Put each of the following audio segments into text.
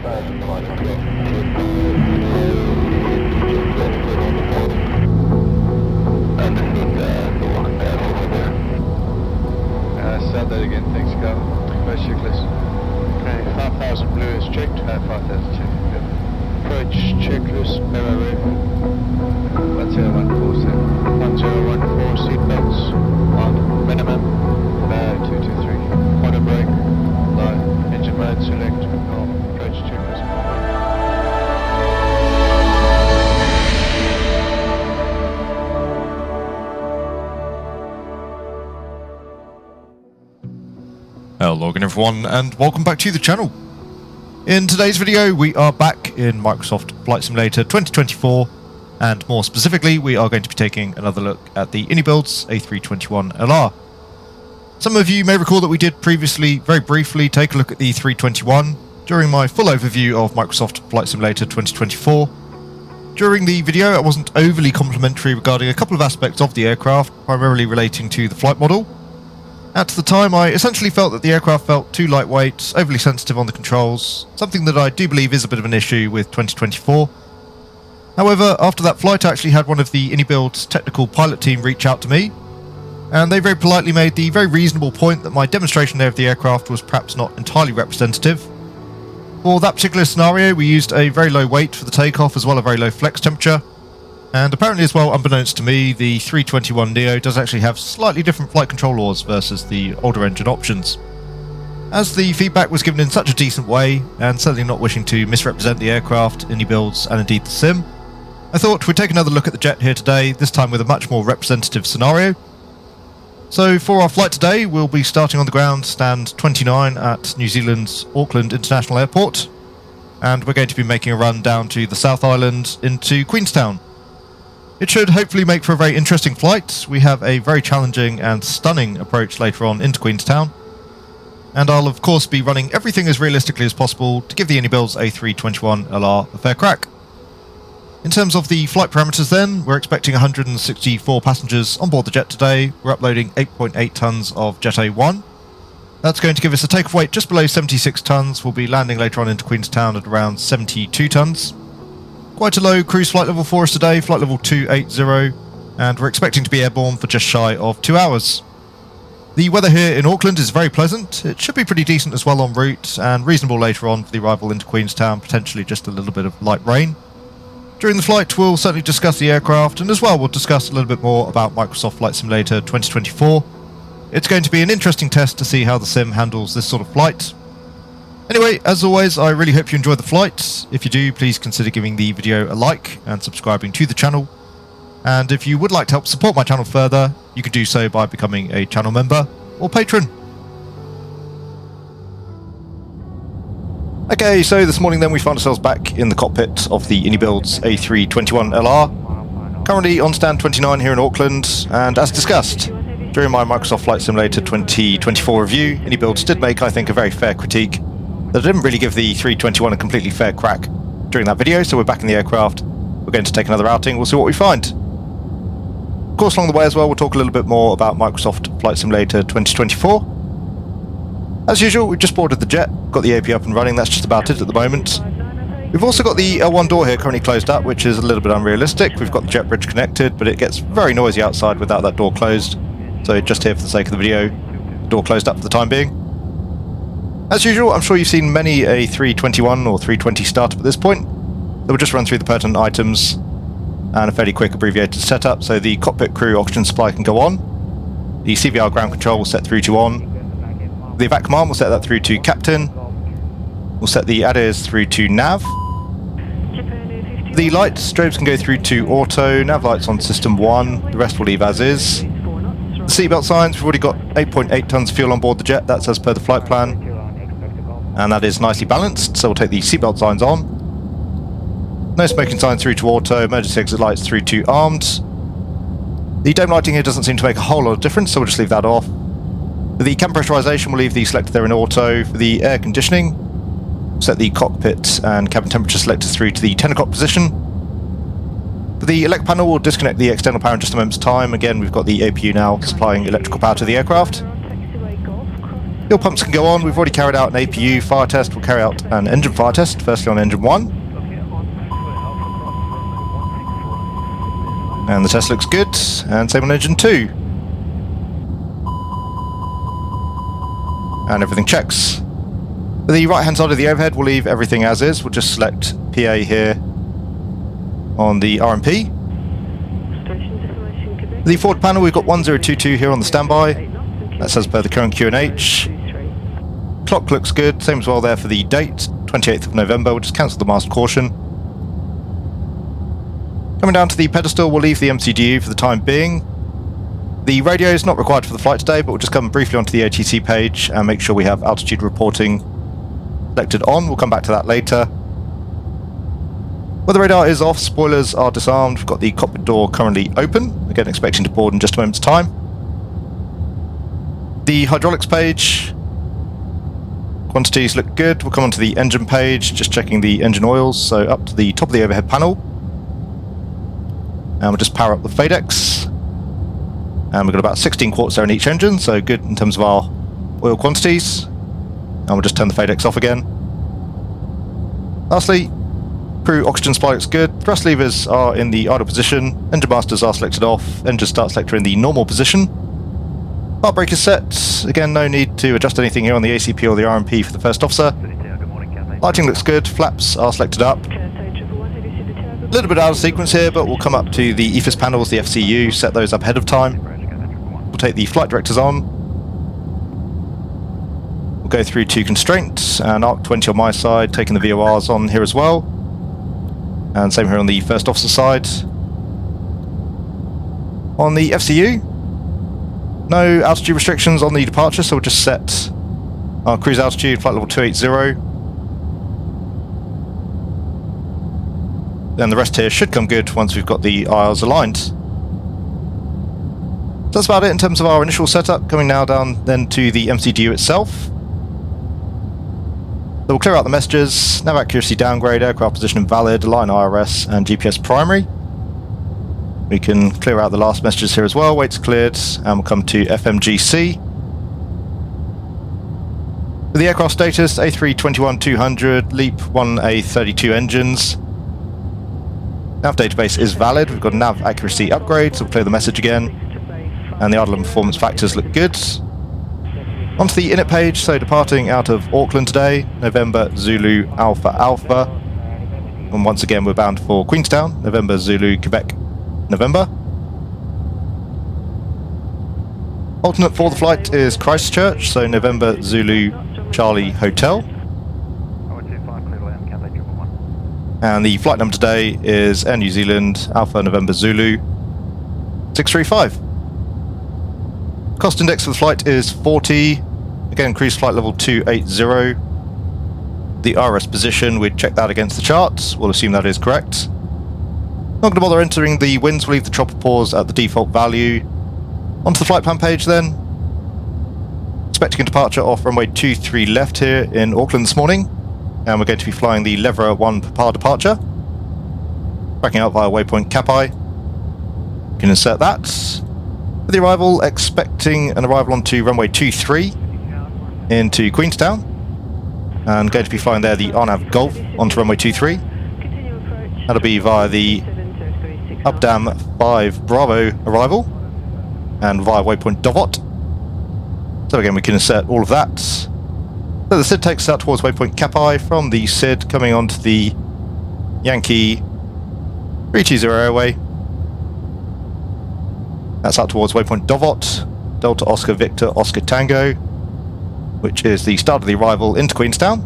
Start that again, thanks, Carl. First checklist. Okay, 5000 blue is checked. 5000 checked, yep. Approach checklist, mirror roof. 1014, 1014, seatbelts on minimum. 223. Auto brake, low. Engine mode select, off. Approach checklist. Hello again everyone, and welcome back to the channel. In today's video we are back in Microsoft Flight Simulator 2024, and more specifically we are going to be taking another look at the iniBuilds A321LR. Some of you may recall that we did previously, very briefly, take a look at the 321 during my full overview of Microsoft Flight Simulator 2024. During the video I wasn't overly complimentary regarding a couple of aspects of the aircraft, primarily relating to the flight model. At the time, I essentially felt that the aircraft felt too lightweight, overly sensitive on the controls, something that I do believe is a bit of an issue with 2024. However, after that flight I actually had one of the iniBuilds technical pilot team reach out to me, and they very politely made the very reasonable point that my demonstration there of the aircraft was perhaps not entirely representative. For that particular scenario we used a very low weight for the takeoff as well as a very low flex temperature. And apparently as well, unbeknownst to me, the 321neo does actually have slightly different flight control laws versus the older engine options. As the feedback was given in such a decent way, and certainly not wishing to misrepresent the aircraft, iniBuilds and indeed the sim, I thought we'd take another look at the jet here today, this time with a much more representative scenario. So for our flight today, we'll be starting on the ground stand 29 at New Zealand's Auckland International Airport, and we're going to be making a run down to the South Island into Queenstown. It should hopefully make for a very interesting flight. We have a very challenging and stunning approach later on into Queenstown, and I'll of course be running everything as realistically as possible to give the iniBuilds A321LR a fair crack. In terms of the flight parameters then, we're expecting 164 passengers on board the jet today. We're uploading 8.8 tons of Jet A1. That's going to give us a takeoff weight just below 76 tons. We'll be landing later on into Queenstown at around 72 tons. Quite a low cruise flight level for us today, flight level 280, and we're expecting to be airborne for just shy of 2 hours. The weather here in Auckland is very pleasant. It should be pretty decent as well en route, and reasonable later on for the arrival into Queenstown, potentially just a little bit of light rain. During the flight we'll certainly discuss the aircraft, and as well we'll discuss a little bit more about Microsoft Flight Simulator 2024. It's going to be an interesting test to see how the sim handles this sort of flight. Anyway, as always, I really hope you enjoyed the flight. If you do, please consider giving the video a like and subscribing to the channel. And if you would like to help support my channel further, you could do so by becoming a channel member or patron. Okay, so this morning then we found ourselves back in the cockpit of the iniBuilds A321LR. Currently on stand 29 here in Auckland, and as discussed during my Microsoft Flight Simulator 2024 review, iniBuilds did make, I think, a very fair critique that I didn't really give the 321 a completely fair crack during that video, so we're back in the aircraft. We're going to take another outing, we'll see what we find. Of course, along the way as well, we'll talk a little bit more about Microsoft Flight Simulator 2024. As usual, we've just boarded the jet, got the AP up and running, that's just about it at the moment. We've also got the L1 door here currently closed up, which is a little bit unrealistic. We've got the jet bridge connected, but it gets very noisy outside without that door closed. So just here for the sake of the video, door closed up for the time being. As usual, I'm sure you've seen many a 321 or 320 startup at this point, so we'll just run through the pertinent items and a fairly quick abbreviated setup. So the cockpit crew oxygen supply can go on, the CVR ground control will set through to on, the evac command will set that through to captain, we'll set the ADIRS through to nav, the light strobes can go through to auto, nav lights on system 1, the rest will leave as is. The seatbelt signs, we've already got 8.8 tons of fuel on board the jet, that's as per the flight plan. And that is nicely balanced, so we'll take the seatbelt signs on. No smoking sign through to auto, emergency exit lights through to armed. The dome lighting here doesn't seem to make a whole lot of difference, so we'll just leave that off. For the cabin pressurization, we'll leave the selector there in auto. For the air conditioning, we'll set the cockpit and cabin temperature selector through to the 10 o'clock position. For the elect panel, we'll disconnect the external power in just a moment's time. Again, we've got the APU now supplying electrical power to the aircraft. The Fuel pumps can go on. We've already carried out an APU fire test. We'll carry out an engine fire test, firstly on engine 1. And the test looks good, and same on engine 2. And everything checks. For the right hand side of the overhead, we'll leave everything as is. We'll just select PA here on the RMP. For the forward panel, we've got 1022 here on the standby. That's as per the current QNH. Clock looks good, same as well there for the date, 28th of November. We'll just cancel the mast caution. Coming down to the pedestal, we'll leave the MCDU for the time being. The radio is not required for the flight today, but we'll just come briefly onto the ATC page and make sure we have altitude reporting selected on. We'll come back to that later. Weather radar is off, spoilers are disarmed. We've got the cockpit door currently open. Again, expecting to board in just a moment's time. The hydraulics page, quantities look good. We'll come onto the engine page, just checking the engine oils. So up to the top of the overhead panel. And we'll just power up the FADEX. And we've got about 16 quarts there in each engine, so good in terms of our oil quantities. And we'll just turn the FADEX off again. Lastly, crew oxygen supply looks good. Thrust levers are in the idle position. Engine masters are selected off. Engine start selector in the normal position. Heart brake is set. Again, no need to adjust anything here on the ACP or the RMP for the first officer. Lighting looks good. Flaps are selected up. A little bit out of sequence here, but we'll come up to the EFIS panels, the FCU, set those up ahead of time. We'll take the flight directors on. We'll go through to constraints and ARC 20 on my side, taking the VORs on here as well. And same here on the first officer side. On the FCU, no altitude restrictions on the departure, so we'll just set our cruise altitude, flight level 280. Then the rest here should come good once we've got the IRs aligned. So that's about it in terms of our initial setup. Coming now down then to the MCDU itself. So we'll clear out the messages, nav accuracy downgrade, aircraft position invalid, align IRS and GPS primary. We can clear out the last messages here as well, weights cleared, and we'll come to FMGC. For the aircraft status, A321-200, LEAP 1A32 engines. Nav database is valid, we've got a nav accuracy upgrade, so we'll clear the message again. And the idle and performance factors look good. Onto the init page, so departing out of Auckland today, November Zulu Alpha Alpha. And once again we're bound for Queenstown, November Zulu Quebec November. Alternate for the flight is Christchurch, so November Zulu Charlie Hotel. And the flight number today is Air New Zealand Alpha November Zulu 635. Cost index for the flight is 40. Again, cruise flight level 280. The RS position, we'd check that against the chart. We'll assume that is correct. Not going to bother entering the winds, we'll leave the chopper pause at the default value. Onto the flight plan page then. Expecting a departure off runway 23 left here in Auckland this morning. And we're going to be flying the Leverer 1 Papa departure. Backing out via waypoint Capi. You can insert that. For the arrival, expecting an arrival onto runway 23 into Queenstown. And going to be flying there the RNAV Golf onto runway 23. That'll be via the Updam 5 Bravo arrival. And via waypoint Dovot. So again, we can insert all of that. So the SID takes us out towards waypoint Capi from the SID coming onto the Yankee 320 airway. That's out towards waypoint Dovot, Delta Oscar Victor Oscar Tango, which is the start of the arrival into Queenstown.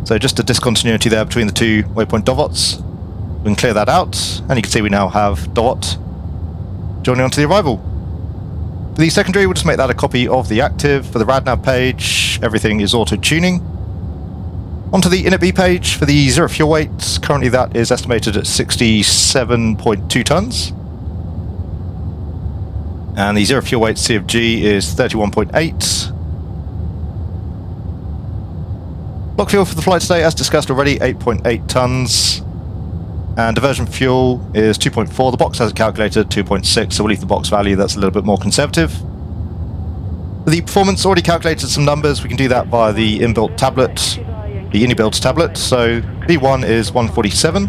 So just a discontinuity there between the two waypoint Dovots. We can clear that out, and you can see we now have Dovot joining onto the arrival. For the secondary, we'll just make that a copy of the active. For the RadNav page, everything is auto-tuning. Onto the init page for the zero fuel weight. Currently that is estimated at 67.2 tons. And the zero fuel weight CFG is 31.8. Block fuel for the flight today, as discussed already, 8.8 tons. And diversion fuel is 2.4. The box has it calculated 2.6, so we'll leave the box value that's a little bit more conservative. The performance already calculated some numbers. We can do that via the inbuilt tablet, the iniBuilds tablet. So V1 is 147,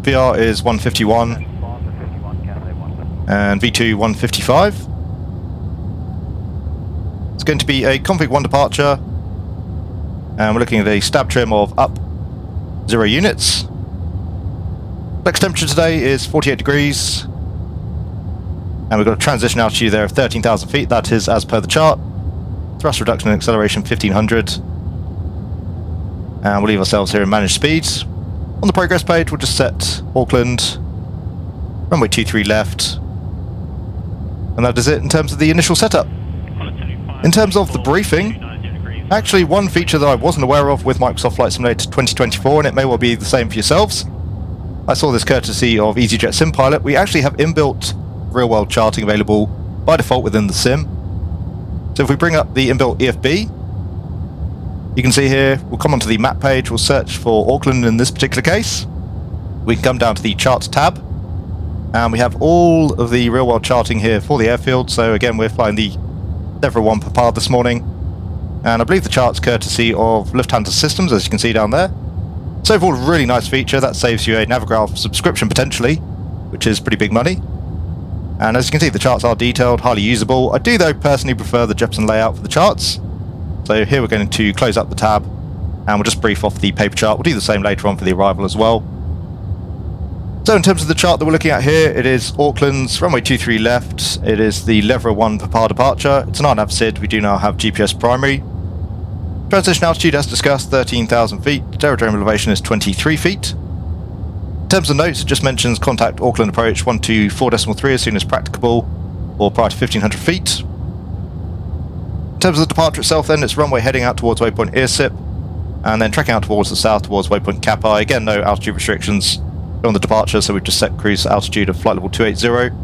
VR is 151, and V2 155. It's going to be a config 1 departure, and we're looking at a stab trim of up 0 units. Flex temperature today is 48 degrees, and we've got a transition altitude there of 13,000 feet. That is as per the chart. Thrust reduction and acceleration 1500, and we'll leave ourselves here in managed speeds. On the progress page, we'll just set Auckland, runway 23 left, and that is it in terms of the initial setup. In terms of the briefing, actually one feature that I wasn't aware of with Microsoft Flight Simulator 2024, and it may well be the same for yourselves. I saw this courtesy of EasyJet Sim Pilot. We actually have inbuilt real-world charting available by default within the sim. So if we bring up the inbuilt EFB, you can see here, we'll come onto the map page, we'll search for Auckland in this particular case. We can come down to the charts tab, and we have all of the real-world charting here for the airfield. So again, we're flying the Level 1 per par this morning, and I believe the chart's courtesy of Lufthansa Systems, as you can see down there. So overall, a really nice feature that saves you a Navigraph subscription potentially, which is pretty big money. And as you can see, the charts are detailed, highly usable. I do though personally prefer the Jepson layout for the charts. So here we're going to close up the tab, and we'll just brief off the paper chart. We'll do the same later on for the arrival as well. So in terms of the chart that we're looking at here, it is Auckland's runway 23 left. It is the level 1 per par departure. It's an RNAV SID. We do now have GPS primary. Transition altitude, as discussed, 13,000 feet. Aerodrome elevation is 23 feet. In terms of notes, it just mentions contact Auckland approach 124.3 as soon as practicable, or prior to 1,500 feet. In terms of the departure itself then, it's runway heading out towards waypoint Earsip, and then tracking out towards the south towards waypoint Kappa. Again, no altitude restrictions on the departure, so we've just set cruise altitude of flight level 280.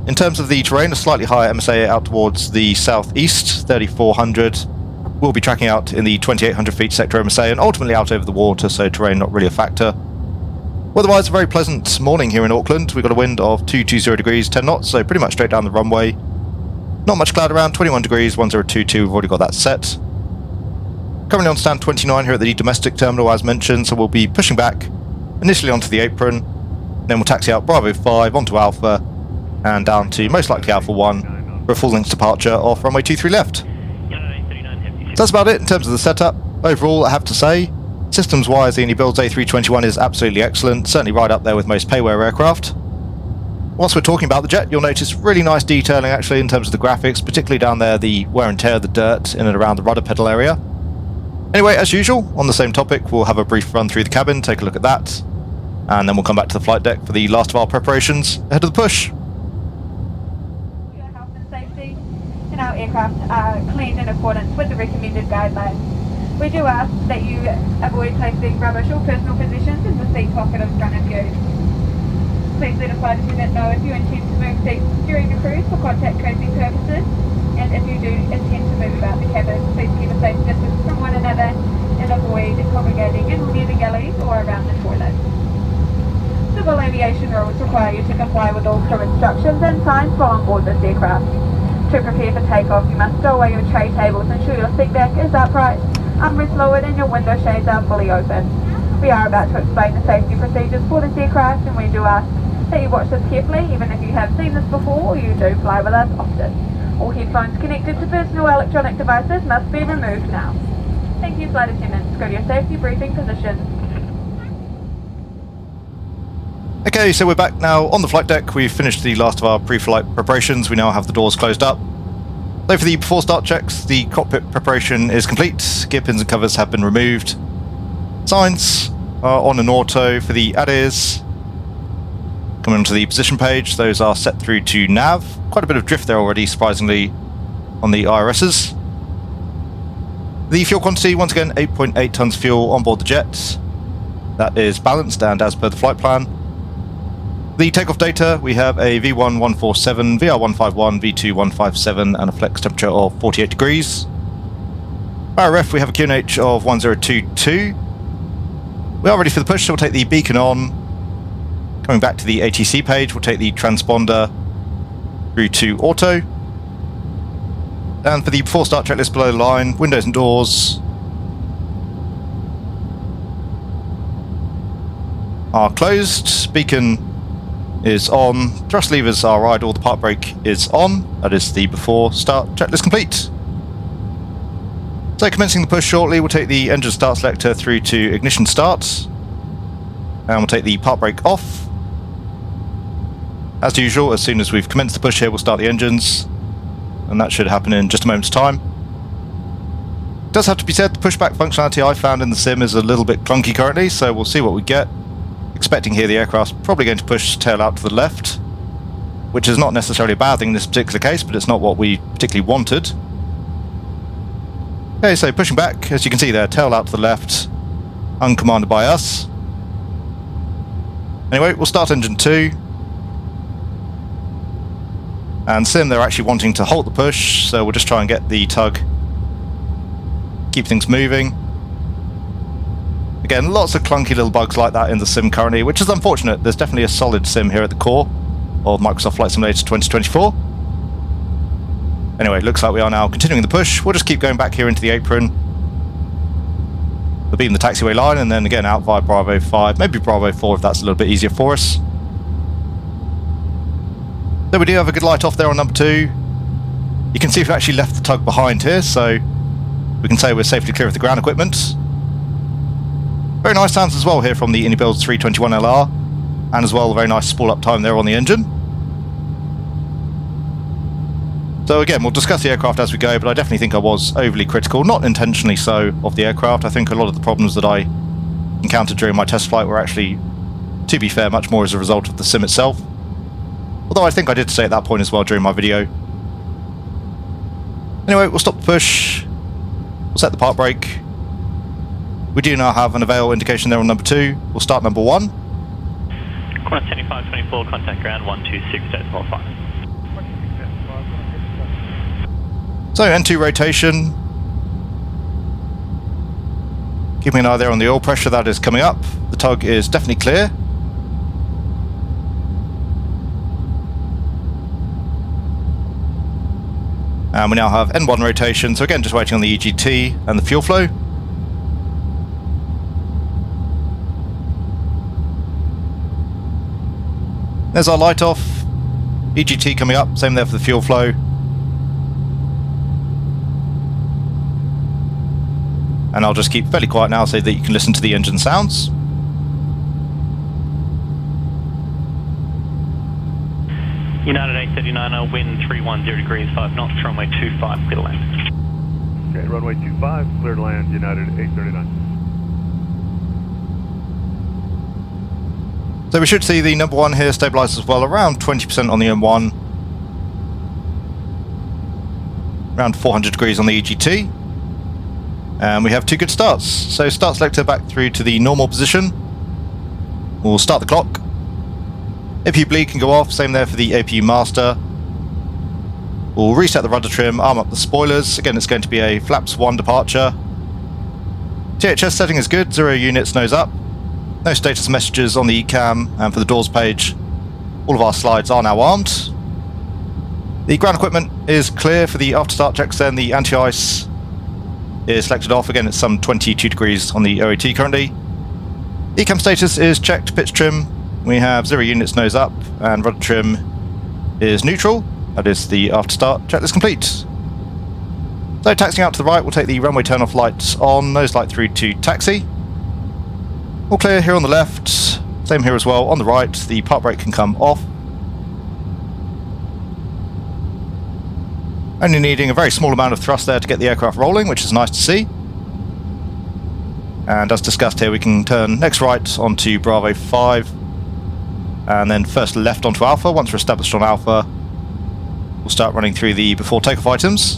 In terms of the terrain, a slightly higher MSAA out towards the southeast, 3,400. We'll be tracking out in the 2,800 feet sector MSA and ultimately out over the water, so terrain not really a factor. Weather-wise, a very pleasant morning here in Auckland. We've got a wind of 220 degrees, 10 knots, so pretty much straight down the runway. Not much cloud around, 21 degrees, 1022, we've already got that set. Currently on stand 29 here at the domestic terminal as mentioned, so we'll be pushing back initially onto the apron, then we'll taxi out Bravo 5 onto Alpha, and down to most likely Alpha 1 for a full length departure off runway 23 left. So that's about it in terms of the setup. Overall, I have to say, systems-wise, the iniBuilds A321 is absolutely excellent, certainly right up there with most payware aircraft. Whilst we're talking about the jet, you'll notice really nice detailing actually in terms of the graphics, particularly down there, the wear and tear of the dirt in and around the rudder pedal area. Anyway, as usual, on the same topic, we'll have a brief run through the cabin, take a look at that, and then we'll come back to the flight deck for the last of our preparations ahead of the push. Your health and safety in our aircraft are cleaned in accordance with the recommended guidelines. We do ask that you avoid placing rubbish or personal possessions in the seat pocket in front of you. Please let a flight attendant know if you intend to move seats during the cruise for contact tracing purposes, and if you do intend to move about the cabin, please keep a safe distance from one another and avoid congregating in near the galleys or around the toilet. Civil aviation rules require you to comply with all crew instructions and signs while on board this aircraft. To prepare for takeoff, you must stow away your tray tables, ensure your seat back is upright, armrest lowered and your window shades are fully open. We are about to explain the safety procedures for this aircraft, and we do ask that you watch this carefully, even if you have seen this before or you do fly with us often. All headphones connected to personal electronic devices must be removed now. Thank you, flight attendants. Go to your safety briefing position. Okay, so we're back now on the flight deck. We've finished the last of our pre-flight preparations. We now have the doors closed up. So for the before start checks, the cockpit preparation is complete. Gear pins and covers have been removed. Signs are on an auto for the ADIRS. Coming onto the position page, those are set through to nav. Quite a bit of drift there already, surprisingly, on the IRSs. The fuel quantity, once again, 8.8 tonnes of fuel on board the jet. That is balanced and as per the flight plan. The takeoff data, we have a V1 147, VR 151, V2 157, and a flex temperature of 48 degrees. RF, we have a QNH of 1022. We are ready for the push, so we'll take the beacon on. Coming back to the ATC page, we'll take the transponder through to auto. And for the before start checklist below the line, windows and doors are closed, beacon is on, thrust levers are idle, the park brake is on. That is the before start checklist complete. So commencing the push shortly, we'll take the engine start selector through to ignition start, and we'll take the park brake off. As usual, as soon as we've commenced the push here, we'll start the engines, and that should happen in just a moment's time. It does have to be said, the pushback functionality I found in the sim is a little bit clunky currently, so we'll see what we get. Expecting here the aircraft's probably going to push tail out to the left, which is not necessarily a bad thing in this particular case, but it's not what we particularly wanted. Okay, so pushing back, as you can see there, tail out to the left, uncommanded by us. Anyway, we'll start engine 2. And sim, they're actually wanting to halt the push, so we'll just try and get the tug, keep things moving. Again, lots of clunky little bugs like that in the sim currently, which is unfortunate. There's definitely a solid sim here at the core of Microsoft Flight Simulator 2024. Anyway, looks like we are now continuing the push. We'll just keep going back here into the apron. We'll beam the taxiway line and then again out via Bravo 5, maybe Bravo 4 if that's a little bit easier for us. So we do have a good light off there on number 2. You can see we've actually left the tug behind here, so we can say we're safely clear of the ground equipment. Very nice sounds as well here from the iniBuilds 321LR, and as well a very nice spool up time there on the engine. So again, we'll discuss the aircraft as we go, but I definitely think I was overly critical, not intentionally so, of the aircraft. I think a lot of the problems that I encountered during my test flight were actually, to be fair, much more as a result of the sim itself. Although I think I did say at that point as well during my video. Anyway, we'll stop the push, we'll set the park brake. We do now have an avail indication there on number 2. We'll start number 1. Qantas 7524, contact ground 126.45. So N2 rotation. Keeping an eye there on the oil pressure, that is coming up. The tug is definitely clear. And we now have N1 rotation, so again just waiting on the EGT and the fuel flow. There's our light off, EGT coming up, same there for the fuel flow. And I'll just keep fairly quiet now so that you can listen to the engine sounds. United 839, wind 310 degrees, 5 knots, runway 25, clear to land. Okay, runway 25, clear to land, United 839. So we should see the number 1 here stabilise as well, around 20% on the M1. Around 400 degrees on the EGT. And we have 2 good starts. So start selector back through to the normal position. We'll start the clock. APU bleed can go off, same there for the APU master. We'll reset the rudder trim, arm up the spoilers. Again, it's going to be a flaps 1 departure. THS setting is good, 0 units, nose up. No status messages on the ECAM, and for the doors page, all of our slides are now armed. The ground equipment is clear for the after start checks then. The anti-ice is selected off. Again, it's some 22 degrees on the OAT currently. ECAM status is checked, pitch trim. We have 0 units, nose up, and rudder trim is neutral. That is the after start checklist complete. So taxiing out to the right, we'll take the runway turn off lights on, nose light through to taxi. All clear here on the left, same here as well. On the right, the park brake can come off. Only needing a very small amount of thrust there to get the aircraft rolling, which is nice to see. And as discussed here, we can turn next right onto Bravo 5, and then first left onto Alpha. Once we're established on Alpha, we'll start running through the before takeoff items.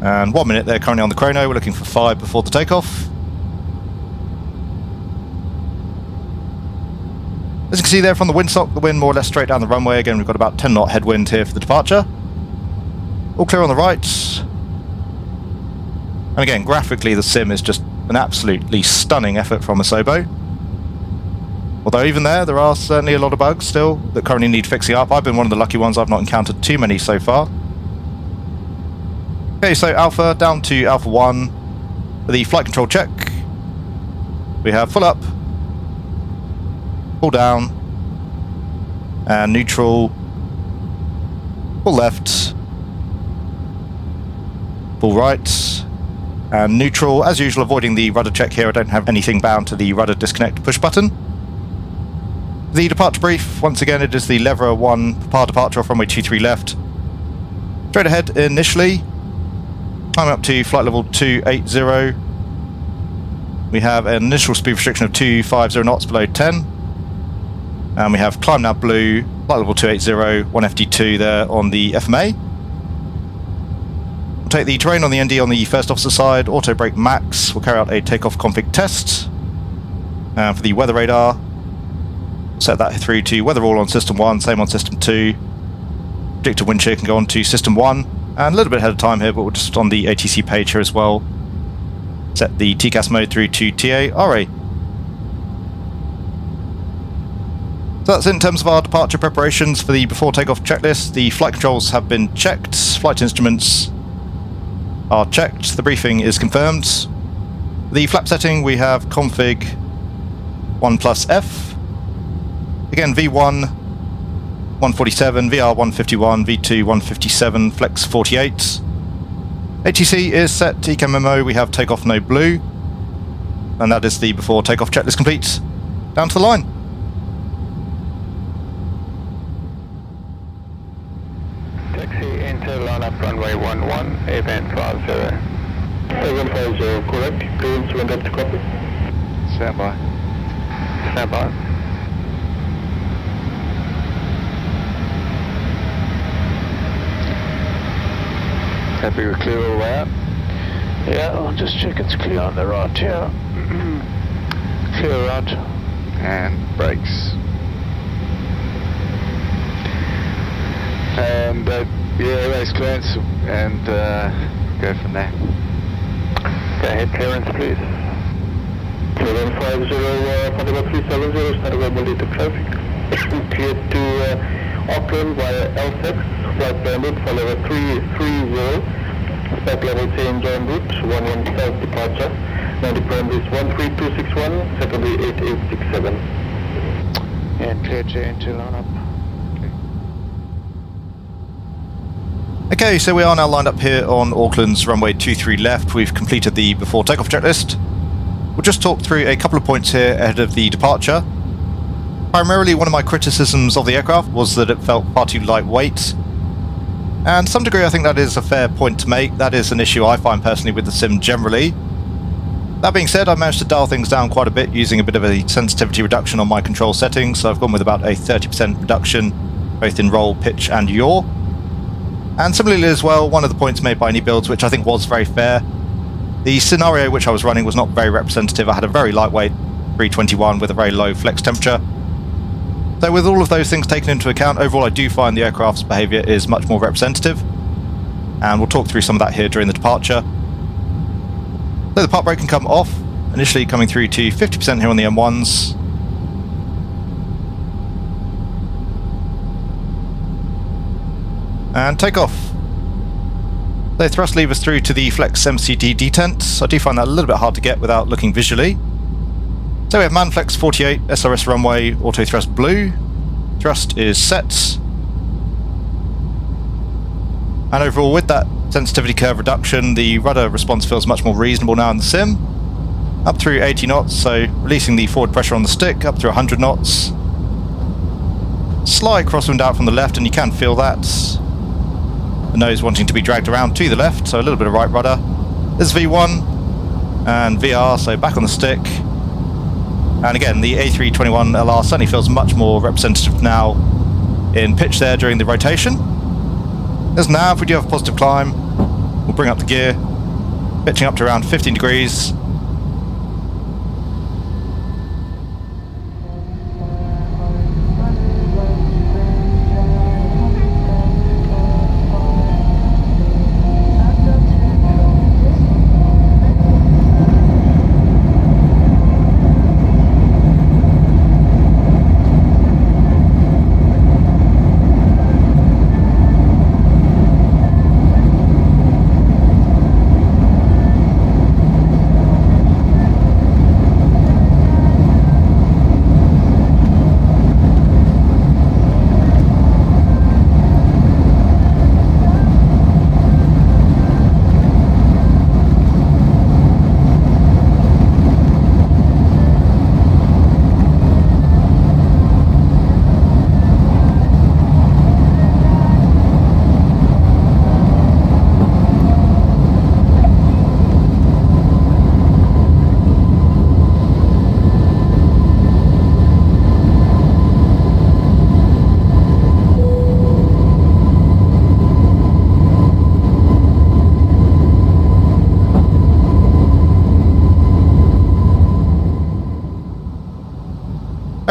And 1 minute there currently on the chrono, we're looking for 5 before the takeoff. As you can see there from the windsock, the wind more or less straight down the runway. Again, we've got about 10 knot headwind here for the departure. All clear on the right. And again, graphically the sim is just an absolutely stunning effort from Asobo. Although even there are certainly a lot of bugs still that currently need fixing up. I've been one of the lucky ones, I've not encountered too many so far. Okay, so Alpha down to Alpha 1 for the flight control check. We have full up, full down, and neutral, full left, full right, and neutral. As usual, avoiding the rudder check here. I don't have anything bound to the rudder disconnect push button. The departure brief, once again, it is the lever 1 power departure off runway 23 left. Straight ahead initially, climbing up to flight level 280. We have an initial speed restriction of 250 knots below 10. And we have climb now blue, flight level 280, 1 FD2 there on the FMA. We'll take the terrain on the ND on the first officer side, auto brake max. We'll carry out a takeoff config test. And for the weather radar, set that through to weather all on system 1, same on system 2. Predicted wind shear can go on to system 1. And a little bit ahead of time here, but we're just on the ATC page here as well. Set the TCAS mode through to TA-RA. So that's it in terms of our departure preparations for the before takeoff checklist. The flight controls have been checked, flight instruments are checked, the briefing is confirmed. The flap setting, we have config 1 plus F. Again, V1 147, VR 151, V2 157, flex 48. ATC is set, ECAMMO, we have takeoff no blue. And that is the before takeoff checklist complete. Down to the line. Taxi enter line up runway 11, event 50. Event 50, correct. Clearance wind up to copy. Stand by. Stand by. Happy we're clear all the way out? Yeah, I'll just check it's clear on the right here. Clear right. And brakes. And yeah, race clearance and go from there. Go ahead, clearance please. Clearance 50, 370, started by to traffic. Cleared to Auckland via L6. Flight bandit, follow 330, spec level change en route, 115 departure, now the parameter is 13261, secondly 8867. And clear to enter line up. Okay, so we are now lined up here on Auckland's runway 23 left. We've completed the before takeoff checklist. We'll just talk through a couple of points here ahead of the departure. Primarily, one of my criticisms of the aircraft was that it felt far too lightweight. And to some degree, I think that is a fair point to make. That is an issue I find personally with the sim generally. That being said, I managed to dial things down quite a bit using a bit of a sensitivity reduction on my control settings. So I've gone with about a 30% reduction, both in roll, pitch and yaw. And similarly as well, one of the points made by iniBuilds, which I think was very fair, the scenario which I was running was not very representative. I had a very lightweight 321 with a very low flex temperature. So with all of those things taken into account, overall I do find the aircraft's behaviour is much more representative. And we'll talk through some of that here during the departure. So the park brake can come off, initially coming through to 50% here on the M1s. And take off. So thrust levers through to the flex MCD detent. I do find that a little bit hard to get without looking visually. So we have man flex 48, SRS runway, auto thrust blue. Thrust is set. And overall with that sensitivity curve reduction, the rudder response feels much more reasonable now in the sim. Up through 80 knots, so releasing the forward pressure on the stick, up through 100 knots. Slight crosswind out from the left, and you can feel that. The nose wanting to be dragged around to the left, so a little bit of right rudder. This is V1 and VR, so back on the stick. And again, the A321LR certainly feels much more representative now in pitch there during the rotation. As nav, we do have a positive climb. We'll bring up the gear, pitching up to around 15 degrees.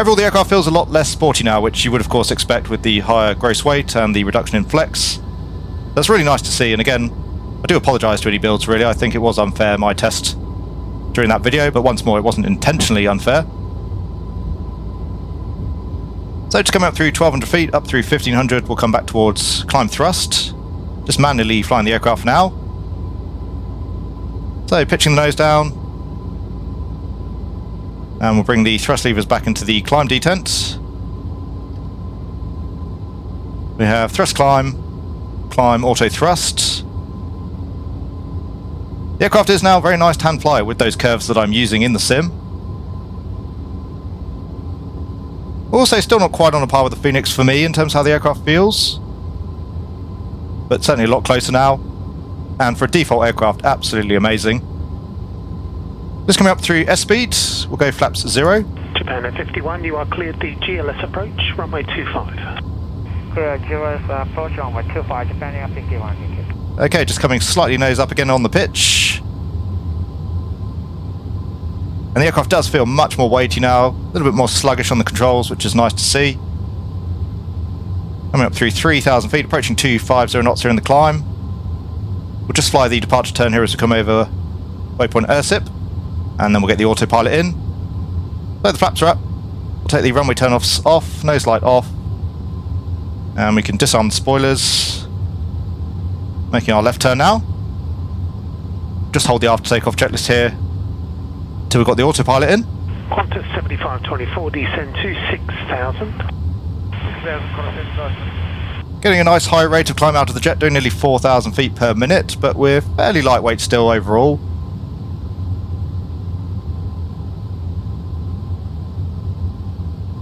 Overall, the aircraft feels a lot less sporty now, which you would of course expect with the higher gross weight and the reduction in flex. That's really nice to see, and again, I do apologise to iniBuilds really. I think it was unfair, my test during that video, but once more, it wasn't intentionally unfair. So just coming up through 1200 feet, up through 1500, we'll come back towards climb thrust. Just manually flying the aircraft now. So pitching the nose down. And we'll bring the thrust levers back into the climb detent. We have thrust climb, climb auto thrust. The aircraft is now very nice to hand fly with those curves that I'm using in the sim. Also, still not quite on a par with the Phoenix for me in terms of how the aircraft feels, but certainly a lot closer now. And for a default aircraft, absolutely amazing. Just coming up through S-speed, we'll go flaps 0. Japan at 51, you are cleared the GLS approach, runway 25. Clear GLS approach, runway 25, Japan at 51. Okay, just coming slightly nose up again on the pitch. And the aircraft does feel much more weighty now, a little bit more sluggish on the controls, which is nice to see. Coming up through 3,000 feet, approaching 250 knots here in the climb. We'll just fly the departure turn here as we come over waypoint airsip, and then we'll get the autopilot in. So the flaps are up. We'll take the runway turn-offs off, nose light off, and we can disarm the spoilers. Making our left turn now. Just hold the after takeoff checklist here till we've got the autopilot in. Qantas 7524, descend to 6,000. Getting a nice high rate of climb out of the jet, doing nearly 4,000 feet per minute, but we're fairly lightweight still overall.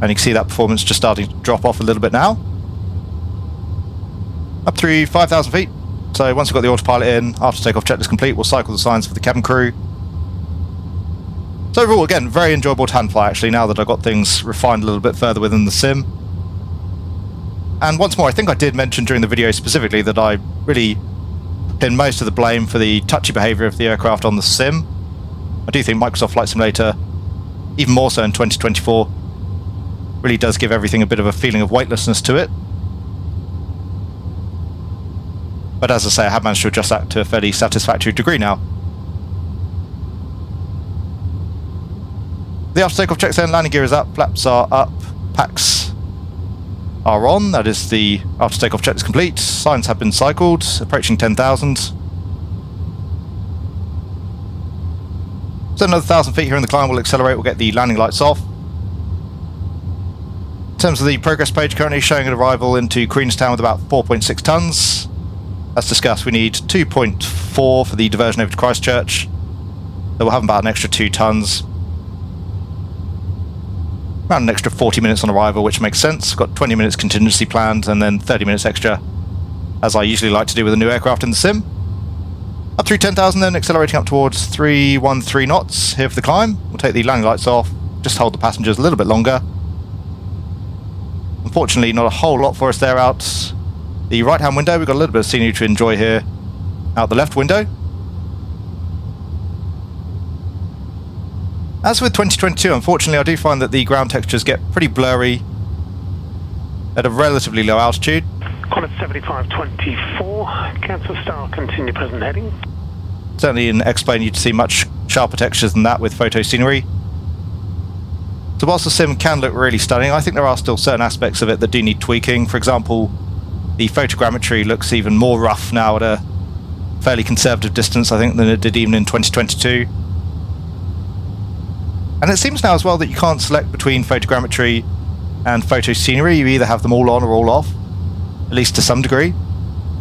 And you can see that performance just starting to drop off a little bit now. Up through 5,000 feet. So once we've got the autopilot in, after takeoff checklist complete, we'll cycle the signs for the cabin crew. So overall, again, very enjoyable to hand fly actually, now that I've got things refined a little bit further within the sim. And once more, I think I did mention during the video specifically that I really pin most of the blame for the touchy behaviour of the aircraft on the sim. I do think Microsoft Flight Simulator, even more so in 2024, really does give everything a bit of a feeling of weightlessness to it. But as I say, I have managed to adjust that to a fairly satisfactory degree now. The after takeoff checks in, landing gear is up, flaps are up, packs are on, that is the after takeoff check is complete, signs have been cycled, approaching 10,000. So another 1,000 feet here in the climb, we'll accelerate, we'll get the landing lights off. In terms of the progress page, currently showing an arrival into Queenstown with about 4.6 tonnes. As discussed, we need 2.4 for the diversion over to Christchurch. So we'll have about an extra 2 tonnes. Around an extra 40 minutes on arrival, which makes sense. Got 20 minutes contingency planned and then 30 minutes extra, as I usually like to do with a new aircraft in the sim. Up through 10,000 then, accelerating up towards 313 knots here for the climb. We'll take the landing lights off, just hold the passengers a little bit longer. Unfortunately, not a whole lot for us there out the right-hand window. We've got a little bit of scenery to enjoy here out the left window. As with 2022, unfortunately, I do find that the ground textures get pretty blurry at a relatively low altitude. Qantas 7524, cancel star, continue present heading. Certainly in X-Plane you'd see much sharper textures than that with photo scenery. So whilst the sim can look really stunning, I think there are still certain aspects of it that do need tweaking. For example, the photogrammetry looks even more rough now at a fairly conservative distance, I think, than it did even in 2022. And it seems now as well that you can't select between photogrammetry and photo scenery. You either have them all on or all off, at least to some degree.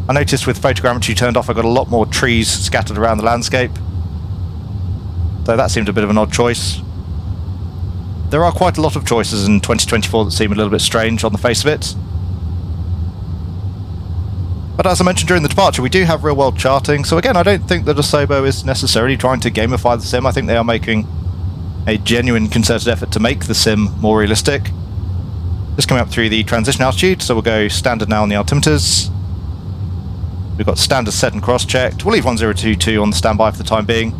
I noticed with photogrammetry turned off, I got a lot more trees scattered around the landscape. So that seemed a bit of an odd choice. There are quite a lot of choices in 2024 that seem a little bit strange on the face of it. But as I mentioned during the departure, we do have real-world charting. So again, I don't think that Asobo is necessarily trying to gamify the sim. I think they are making a genuine concerted effort to make the sim more realistic. Just coming up through the transition altitude, so we'll go standard now on the altimeters. We've got standard set and cross-checked. We'll leave 1022 on the standby for the time being.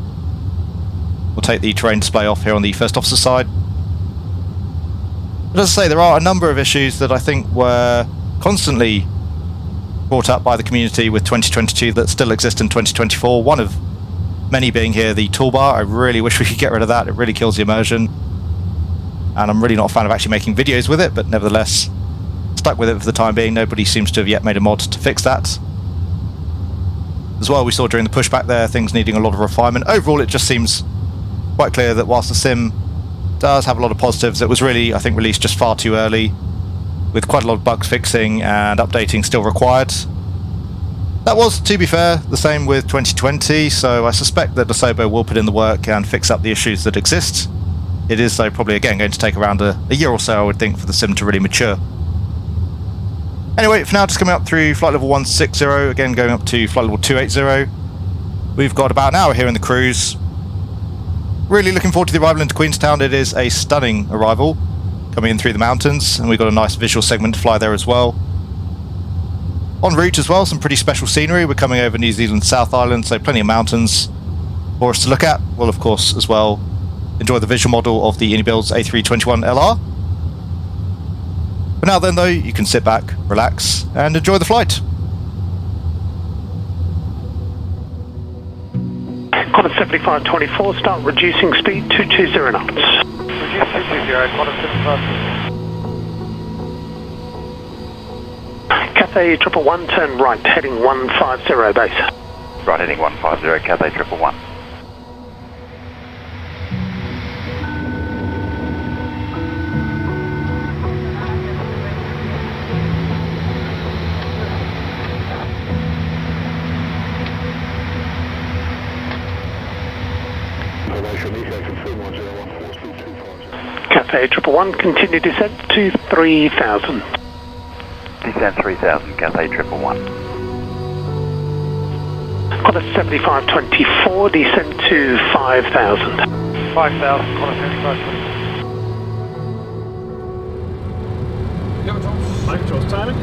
We'll take the terrain display off here on the first officer side. But as I say, there are a number of issues that I think were constantly brought up by the community with 2022 that still exist in 2024. One of many being here, the toolbar. I really wish we could get rid of that. It really kills the immersion. And I'm really not a fan of actually making videos with it, but nevertheless, stuck with it for the time being. Nobody seems to have yet made a mod to fix that. As well, we saw during the pushback there, things needing a lot of refinement. Overall, it just seems quite clear that whilst the sim does have a lot of positives, it was really, I think, released just far too early, with quite a lot of bugs fixing and updating still required. That was, to be fair, the same with 2020, so I suspect that DeSobo will put in the work and fix up the issues that exist. It is, though, probably again going to take around a year or so, I would think, for the sim to really mature. Anyway, for now, just coming up through flight level 160, again going up to flight level 280. We've got about an hour here in the cruise. Really looking forward to the arrival into Queenstown. It is a stunning arrival, coming in through the mountains, and we've got a nice visual segment to fly there as well. En route as well, some pretty special scenery. We're coming over New Zealand's South Island, so plenty of mountains for us to look at. We'll, of course, as well enjoy the visual model of the iniBuilds A321LR. For now then, though, you can sit back, relax, and enjoy the flight. Qantas 7524, start reducing speed to 220 knots. Reduce 220, Qantas 75. Cathay 111, turn right, heading 150 base. Right, heading 150, Cathay 111. Cathay 111, continue descent to 3000. Descent 3000, Cathay 111. Qantas 7524, descent to 5000. 5000, Qantas 7524. Yep, Mike, Charles timing.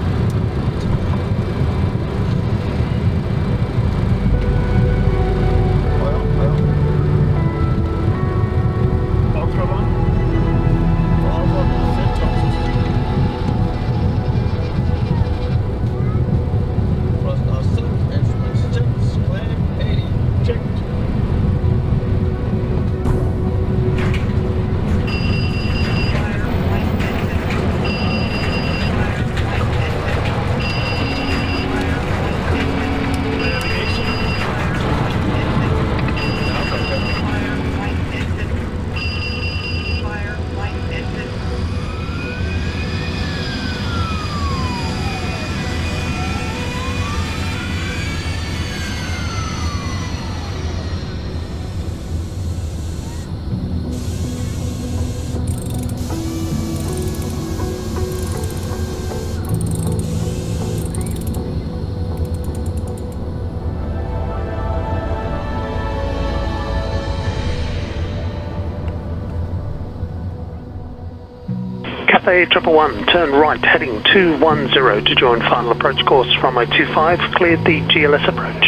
Cathay 111, turn right, heading 210 to join final approach course runway 25, cleared the GLS approach.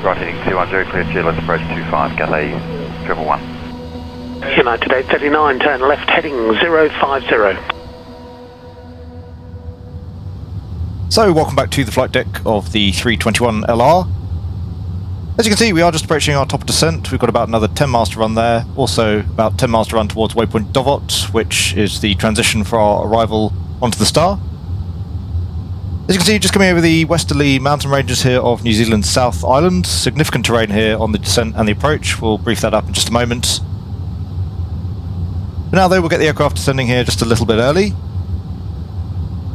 Right, heading 210, cleared GLS approach 25, Cathay 111. United 839, turn left, heading 050. So, welcome back to the flight deck of the 321LR. As you can see, we are just approaching our top of descent. We've got about another 10 miles to run there. Also, about 10 miles to run towards waypoint Dovot, which is the transition for our arrival onto the star. As you can see, just coming over the westerly mountain ranges here of New Zealand's South Island. Significant terrain here on the descent and the approach. We'll brief that up in just a moment. For now, though, we'll get the aircraft descending here just a little bit early.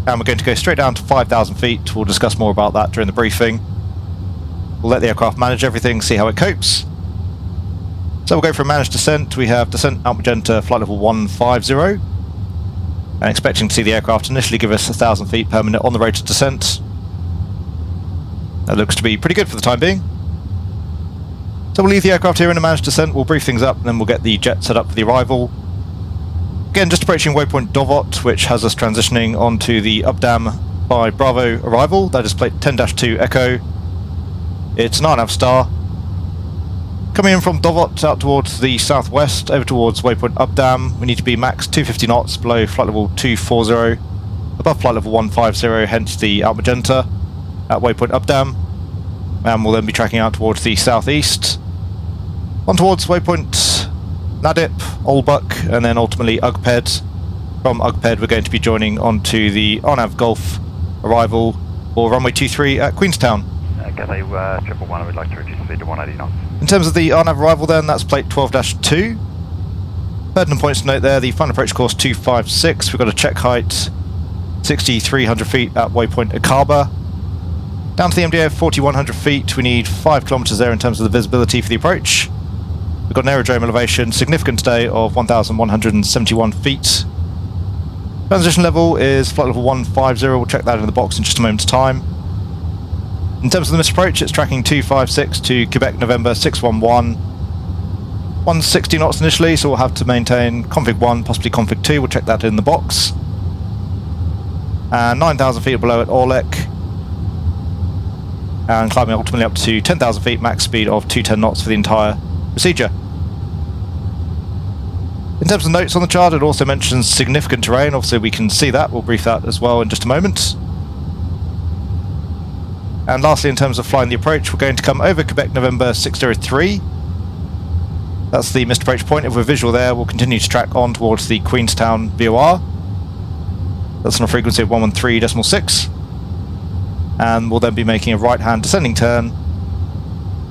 And we're going to go straight down to 5,000 feet. We'll discuss more about that during the briefing. We'll let the aircraft manage everything, see how it copes. So we'll go for a managed descent. We have descent out magenta, flight level 150. And expecting to see the aircraft initially give us 1,000 feet per minute on the road to descent. That looks to be pretty good for the time being. So we'll leave the aircraft here in a managed descent. We'll brief things up and then we'll get the jet set up for the arrival. Again, just approaching waypoint Dovot, which has us transitioning onto the Updam by Bravo arrival. That is plate 10-2 Echo. It's 9 Star. Coming in from Dovot out towards the southwest, over towards waypoint Updam, we need to be max 250 knots below flight level 240, above flight level 150, hence the out magenta at waypoint Updam, and we'll then be tracking out towards the southeast, on towards waypoint Nadip, Olbuck, and then ultimately Ugped. From Ugped we're going to be joining onto the Arnav Golf arrival for runway 23 at Queenstown. Cathay 111, I would like to reduce speed to 180 knots. In terms of the Arnav arrival then, that's plate 12-2. Pertinent points to note there, the final approach course 256, we've got a check height 6,300 feet at waypoint Akaba. Down to the MDA of 4,100 feet, we need 5 kilometers there in terms of the visibility for the approach. We've got an aerodrome elevation, significant today, of 1,171 feet. Transition level is flight level 150, we'll check that in the box in just a moment's time. In terms of the missed approach, it's tracking 256 to Quebec November 611. 160 knots initially, so we'll have to maintain config 1, possibly config 2, we'll check that in the box. And 9,000 feet below at Orlek. And climbing ultimately up to 10,000 feet, max speed of 210 knots for the entire procedure. In terms of notes on the chart, it also mentions significant terrain, obviously we can see that, we'll brief that as well in just a moment. And lastly, in terms of flying the approach, we're going to come over Quebec November 603. That's the missed approach point. If we're visual there, we'll continue to track on towards the Queenstown VOR. That's on a frequency of 113.6. And we'll then be making a right-hand descending turn,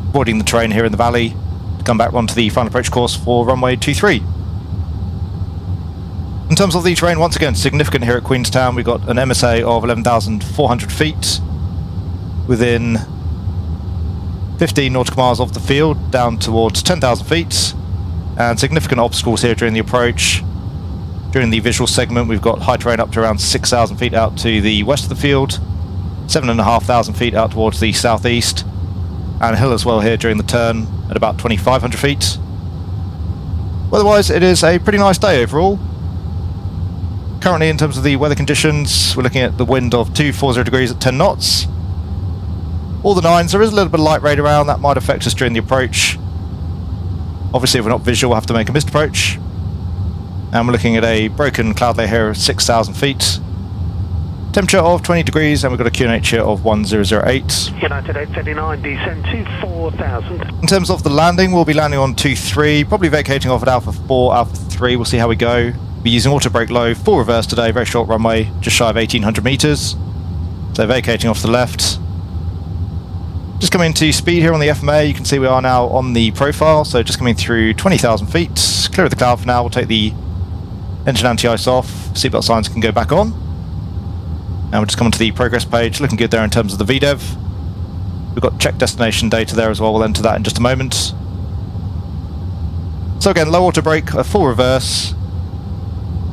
avoiding the terrain here in the valley, to come back onto the final approach course for runway 23. In terms of the terrain, once again, significant here at Queenstown. We've got an MSA of 11,400 feet. Within 15 nautical miles off the field, down towards 10,000 feet, and significant obstacles here during the approach. During the visual segment, we've got high terrain up to around 6,000 feet out to the west of the field, 7,500 feet out towards the southeast, and a hill as well here during the turn at about 2,500 feet. Otherwise, it is a pretty nice day overall. Currently, in terms of the weather conditions, we're looking at the wind of 240 degrees at 10 knots. All the 9s, there is a little bit of light rain around, that might affect us during the approach. Obviously if we're not visual, we'll have to make a missed approach. And we're looking at a broken cloud layer here of 6,000 feet. Temperature of 20 degrees, and we've got a QNH here of 1008. United 839, descend to 4,000. In terms of the landing, we'll be landing on 2-3, probably vacating off at Alpha 4, Alpha 3, we'll see how we go. We'll be using auto brake low, full reverse today, very short runway, just shy of 1,800 meters. So vacating off to the left. Just coming into speed here on the FMA, you can see we are now on the profile, so just coming through 20,000 feet. Clear of the cloud for now, we'll take the engine anti-ice off, seatbelt signs can go back on. And we'll just come onto the progress page, looking good there in terms of the VDEV. We've got check destination data there as well, we'll enter that in just a moment. So again, low auto brake, a full reverse.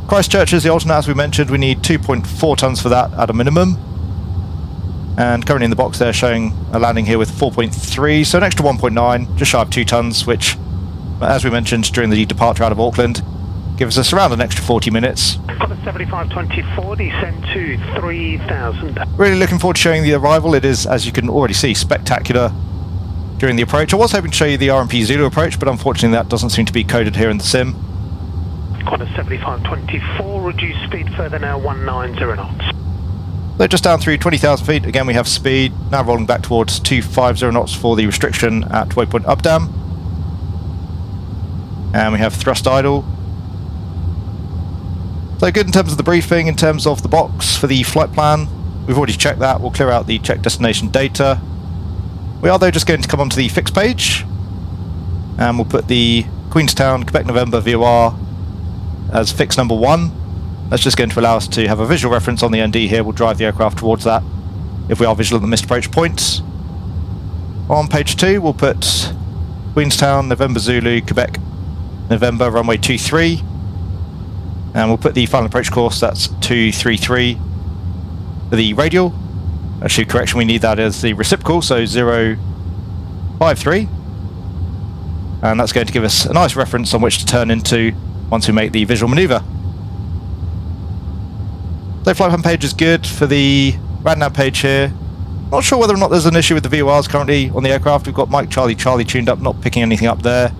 Christchurch is the alternate, as we mentioned, we need 2.4 tons for that at a minimum. And currently in the box there showing a landing here with 4.3, so an extra 1.9, just shy of 2 tons, which, as we mentioned during the departure out of Auckland, gives us around an extra 40 minutes. Got a 7524, descend to 3,000. Really looking forward to showing the arrival. It is, as you can already see, spectacular during the approach. I was hoping to show you the RMP Zulu approach, but unfortunately that doesn't seem to be coded here in the sim. Got a 7524, reduce speed further now, 190 knots. So just down through 20,000 feet, again we have speed, now rolling back towards 250 knots for the restriction at waypoint Updam. And we have thrust idle. So good in terms of the briefing, in terms of the box for the flight plan. We've already checked that, we'll clear out the check destination data. We are though just going to come onto the fixed page. And we'll put the Queenstown, Quebec November VOR as fix number 1. That's just going to allow us to have a visual reference on the ND here. We'll drive the aircraft towards that if we are visual at the missed approach points. On page 2, we'll put Queenstown, November Zulu, Quebec, November, runway 23. And we'll put the final approach course, that's 233 for the radial. Actually, correction, we need that as the reciprocal, so 053. And that's going to give us a nice reference on which to turn into once we make the visual manoeuvre. So flight plan page is good. For the RadNav page here, Not sure whether or not there's an issue with the VORs currently on the aircraft. We've got Mike Charlie Charlie tuned up, not picking anything up there.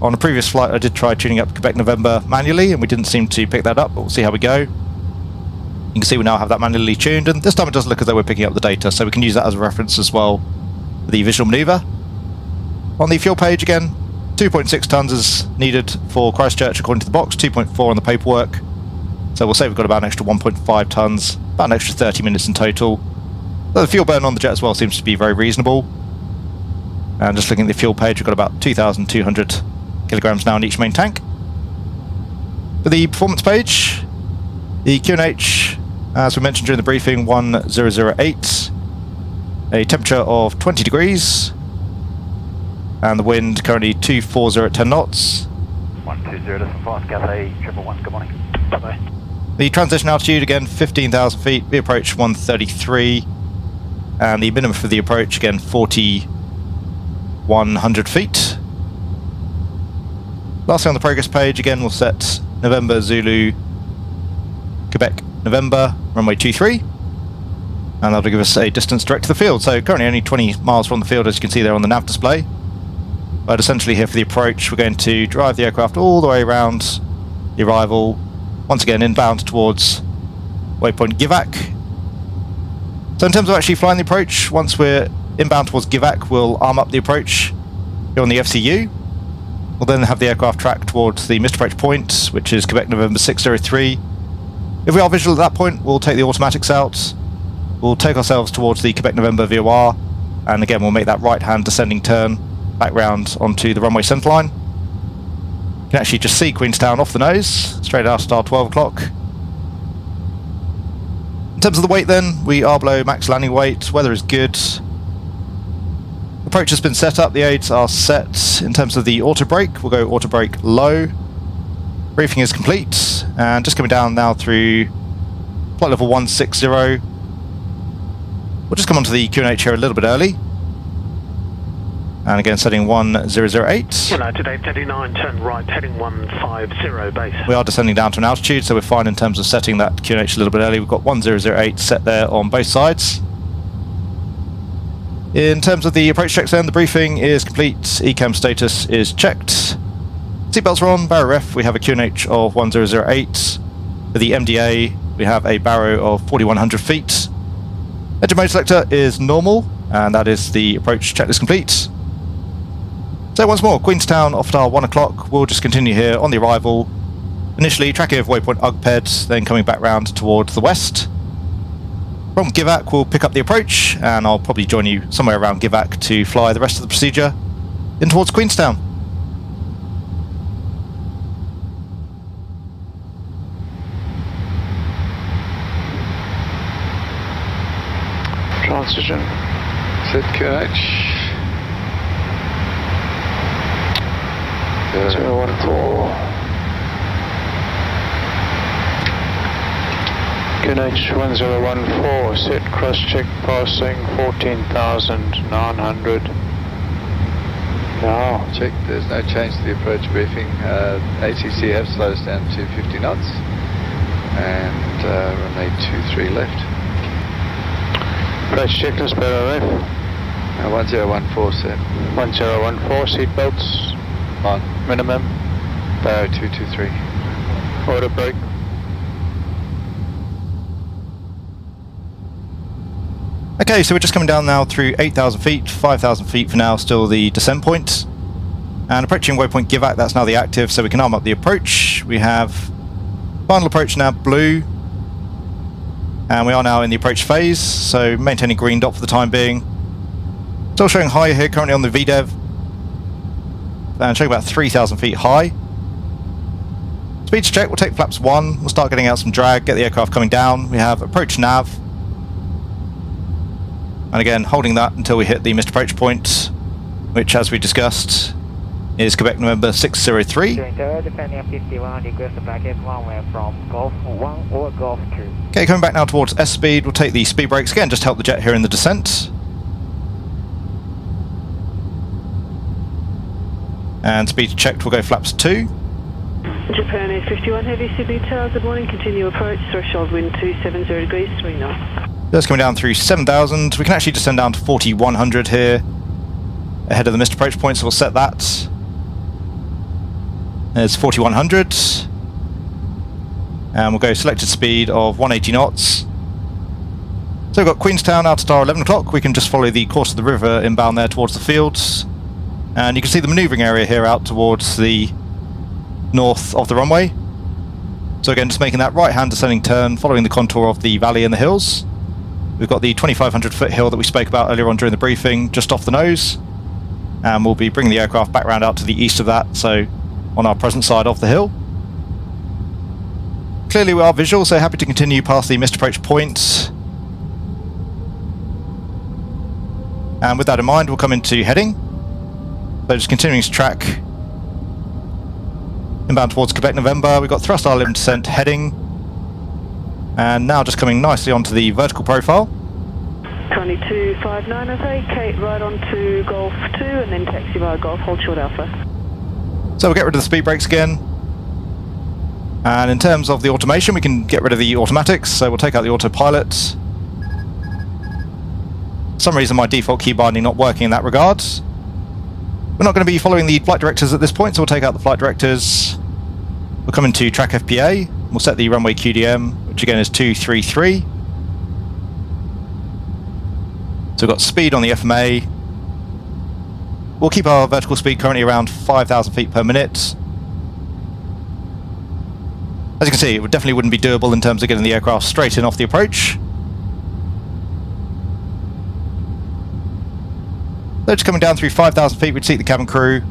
On a previous flight I did try tuning up Quebec November manually and we didn't seem to pick that up, but we'll see how we go. You can see we now have that manually tuned, and this time it does look as though we're picking up the data, so we can use that as a reference as well for the visual manoeuvre. On the fuel page again, 2.6 tonnes is needed for Christchurch according to the box, 2.4 on the paperwork. So we'll say we've got about an extra 1.5 tonnes, about an extra 30 minutes in total. So the fuel burn on the jet as well seems to be very reasonable. And just looking at the fuel page, we've got about 2,200 kilograms now in each main tank. For the performance page, the QNH, as we mentioned during the briefing, 1008, a temperature of 20 degrees, and the wind currently 240 at 10 knots. 120 to fast, Cathay 111, good morning. Bye-bye. The transition altitude, again, 15,000 feet, we approach 133, and the minimum for the approach, again, 4,100 feet. Lastly on the progress page, again, we'll set November Zulu, Quebec November, runway 23, and that'll give us a distance direct to the field. So currently only 20 miles from the field, as you can see there on the nav display. But essentially here for the approach, we're going to drive the aircraft all the way around the arrival, once again inbound towards waypoint Givak. So in terms of actually flying the approach, once we're inbound towards Givak, we'll arm up the approach here on the FCU. We'll then have the aircraft track towards the missed approach point, which is Quebec November 603. If we are visual at that point, we'll take the automatics out. We'll take ourselves towards the Quebec November VOR, and again we'll make that right-hand descending turn back round onto the runway centreline. You can actually just see Queenstown off the nose, straight out at our 12 o'clock. In terms of the weight then, we are below max landing weight, weather is good. Approach has been set up, the aids are set. In terms of the auto brake, we'll go auto brake low. Briefing is complete, and just coming down now through flight level 160. We'll just come onto the QNH here a little bit early. And again, setting 1008. United 839, turn right, heading 150 base. We are descending down to an altitude, so we're fine in terms of setting that QNH a little bit early. We've got 1008 set there on both sides. In terms of the approach checks then, the briefing is complete, ECAM status is checked. Seatbelts are on, barrow ref, we have a QNH of 1008. For the MDA, we have a barrow of 4,100 feet. Engine mode selector is normal, and that is the approach checklist complete. So once more, Queenstown off at our 1 o'clock, we'll just continue here on the arrival. Initially tracking over waypoint Ugped, then coming back round towards the west. From Givak, we'll pick up the approach, and I'll probably join you somewhere around Givak to fly the rest of the procedure in towards Queenstown. Transition. Set QNH. 014. QNH 1014, set cross check passing 14,900. Now, check, there's no change to the approach briefing. ATC have slowed us down to 50 knots and runway 23 left. Approach checklist, barrow ref. 1014 set. 1014, seatbelts on. Minimum. Barrow 223. Auto brake. Okay, so we're just coming down now through 8,000 feet, 5,000 feet for now, still the descent point. And approaching waypoint Givak, that's now the active, so we can arm up the approach. We have final approach now blue. And we are now in the approach phase, so maintaining green dot for the time being. Still showing high here currently on the VDEV. And showing about 3,000 feet high. Speed to check, we'll take flaps 1. We'll start getting out some drag, get the aircraft coming down. We have approach nav. And again, holding that until we hit the missed approach point, which, as we discussed, is Quebec November 603. Defending 51, request the packet runway from Golf 1 or Golf 2. Okay, coming back now towards S speed, we'll take the speed brakes again, just to help the jet here in the descent. And speed checked, we'll go flaps 2. Japan Air 51 Heavy Sydney Tower, good morning, continue approach, threshold wind 270 degrees, 3 knots. Just coming down through 7,000. We can actually descend down to 4,100 here ahead of the missed approach point, so we'll set that. There's 4,100. And we'll go selected speed of 180 knots. So we've got Queenstown out star 11 o'clock. We can just follow the course of the river inbound there towards the fields. And you can see the manoeuvring area here out towards the north of the runway. So again, just making that right-hand descending turn, following the contour of the valley and the hills. We've got the 2,500 foot hill that we spoke about earlier on during the briefing, just off the nose. And we'll be bringing the aircraft back round out to the east of that, so on our present side of the hill. Clearly we are visual, so happy to continue past the missed approach point. And with that in mind, we'll come into heading. So just continuing to track inbound towards Quebec November. We've got thrust R11 descent heading. And now just coming nicely onto the vertical profile. 2259 vacate right onto Golf 2 and then taxi via Golf, hold short Alpha. So we'll get rid of the speed brakes again. And in terms of the automation, we can get rid of the automatics, so we'll take out the autopilot. For some reason my default key binding not working in that regard. We're not going to be following the flight directors at this point, so we'll take out the flight directors. We'll come into track FPA. We'll set the runway QDM, which again is 233. So we've got speed on the FMA. We'll keep our vertical speed currently around 5,000 feet per minute. As you can see, it definitely wouldn't be doable in terms of getting the aircraft straight in off the approach. So just coming down through 5,000 feet, we'd seat the cabin crew.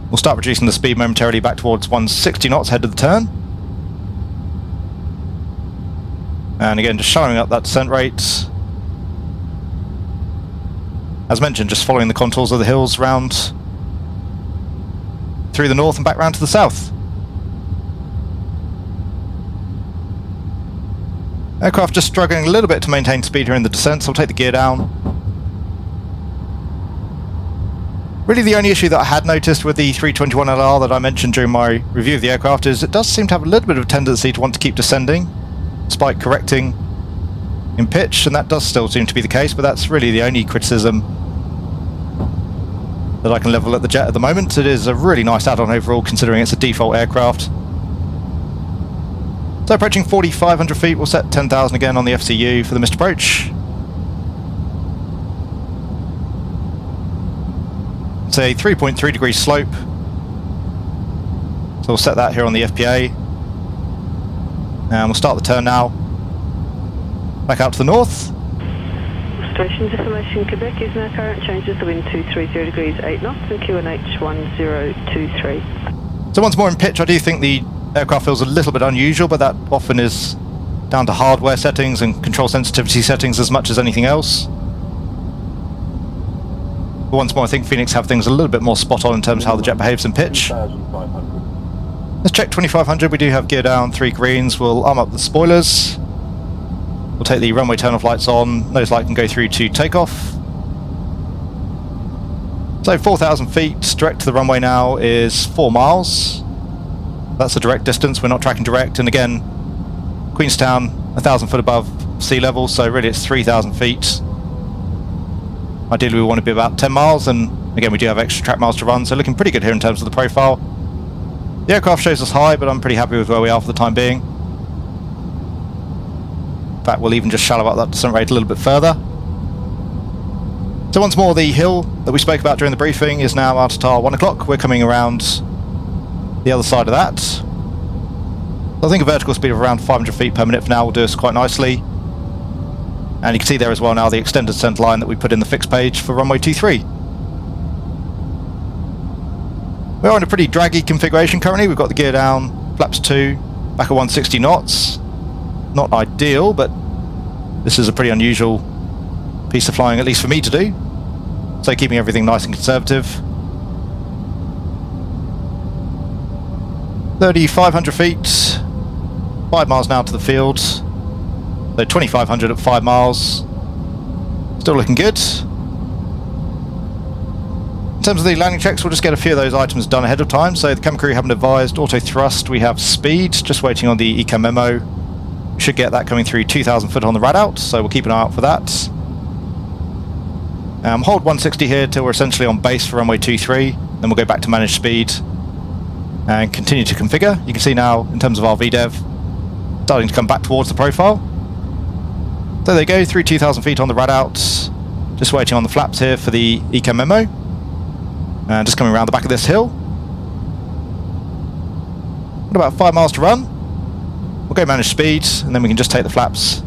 We'll start reducing the speed momentarily back towards 160 knots ahead of the turn. And again, just shallowing up that descent rate. As mentioned, just following the contours of the hills round through the north and back round to the south. Aircraft just struggling a little bit to maintain speed here in the descent, so we'll take the gear down. Really the only issue that I had noticed with the 321LR that I mentioned during my review of the aircraft is it does seem to have a little bit of a tendency to want to keep descending, despite correcting in pitch, and that does still seem to be the case, but that's really the only criticism that I can level at the jet at the moment. It is a really nice add-on overall, considering it's a default aircraft. So approaching 4,500 feet, we'll set 10,000 again on the FCU for the missed approach. It's a 3.3 degree slope, so we'll set that here on the FPA. And we'll start the turn now. Back out to the north. Station information Quebec is now current, changes the wind 230 degrees 8 knots and QNH 1023. So once more in pitch, I do think the aircraft feels a little bit unusual, but that often is down to hardware settings and control sensitivity settings as much as anything else. But once more, I think Phoenix have things a little bit more spot on in terms of how the jet behaves in pitch. Let's check 2500. We do have gear down, 3 greens. We'll arm up the spoilers. We'll take the runway turn-off lights on. Nose light can go through to takeoff. So 4,000 feet direct to the runway now is 4 miles. That's the direct distance. We're not tracking direct. And again, Queenstown, 1,000 foot above sea level, so really it's 3,000 feet. Ideally we want to be about 10 miles, and again we do have extra track miles to run, so looking pretty good here in terms of the profile. The aircraft shows us high, but I'm pretty happy with where we are for the time being. In fact, we'll even just shallow up that descent rate a little bit further. So once more, the hill that we spoke about during the briefing is now out at our 1 o'clock. We're coming around the other side of that. I think a vertical speed of around 500 feet per minute for now will do us quite nicely. And you can see there as well now the extended descent line that we put in the fixed page for runway 23. We're on a pretty draggy configuration currently. We've got the gear down, flaps 2, back at 160 knots. Not ideal, but this is a pretty unusual piece of flying, at least for me to do. So keeping everything nice and conservative. 3,500 feet, 5 miles now to the field. So 2,500 at 5 miles. Still looking good. In terms of the landing checks, we'll just get a few of those items done ahead of time. So the cabin crew haven't advised auto thrust. We have speed, just waiting on the ECAM memo. Should get that coming through 2,000 foot on the rad out, so we'll keep an eye out for that. Hold 160 here till we're essentially on base for runway 23, then we'll go back to manage speed and continue to configure. You can see now, in terms of our VDEV, starting to come back towards the profile. There they go, through 2,000 feet on the rad out. Just waiting on the flaps here for the ECAM memo. And just coming around the back of this hill. Got about 5 miles to run. We'll go manage speed, and then we can just take the flaps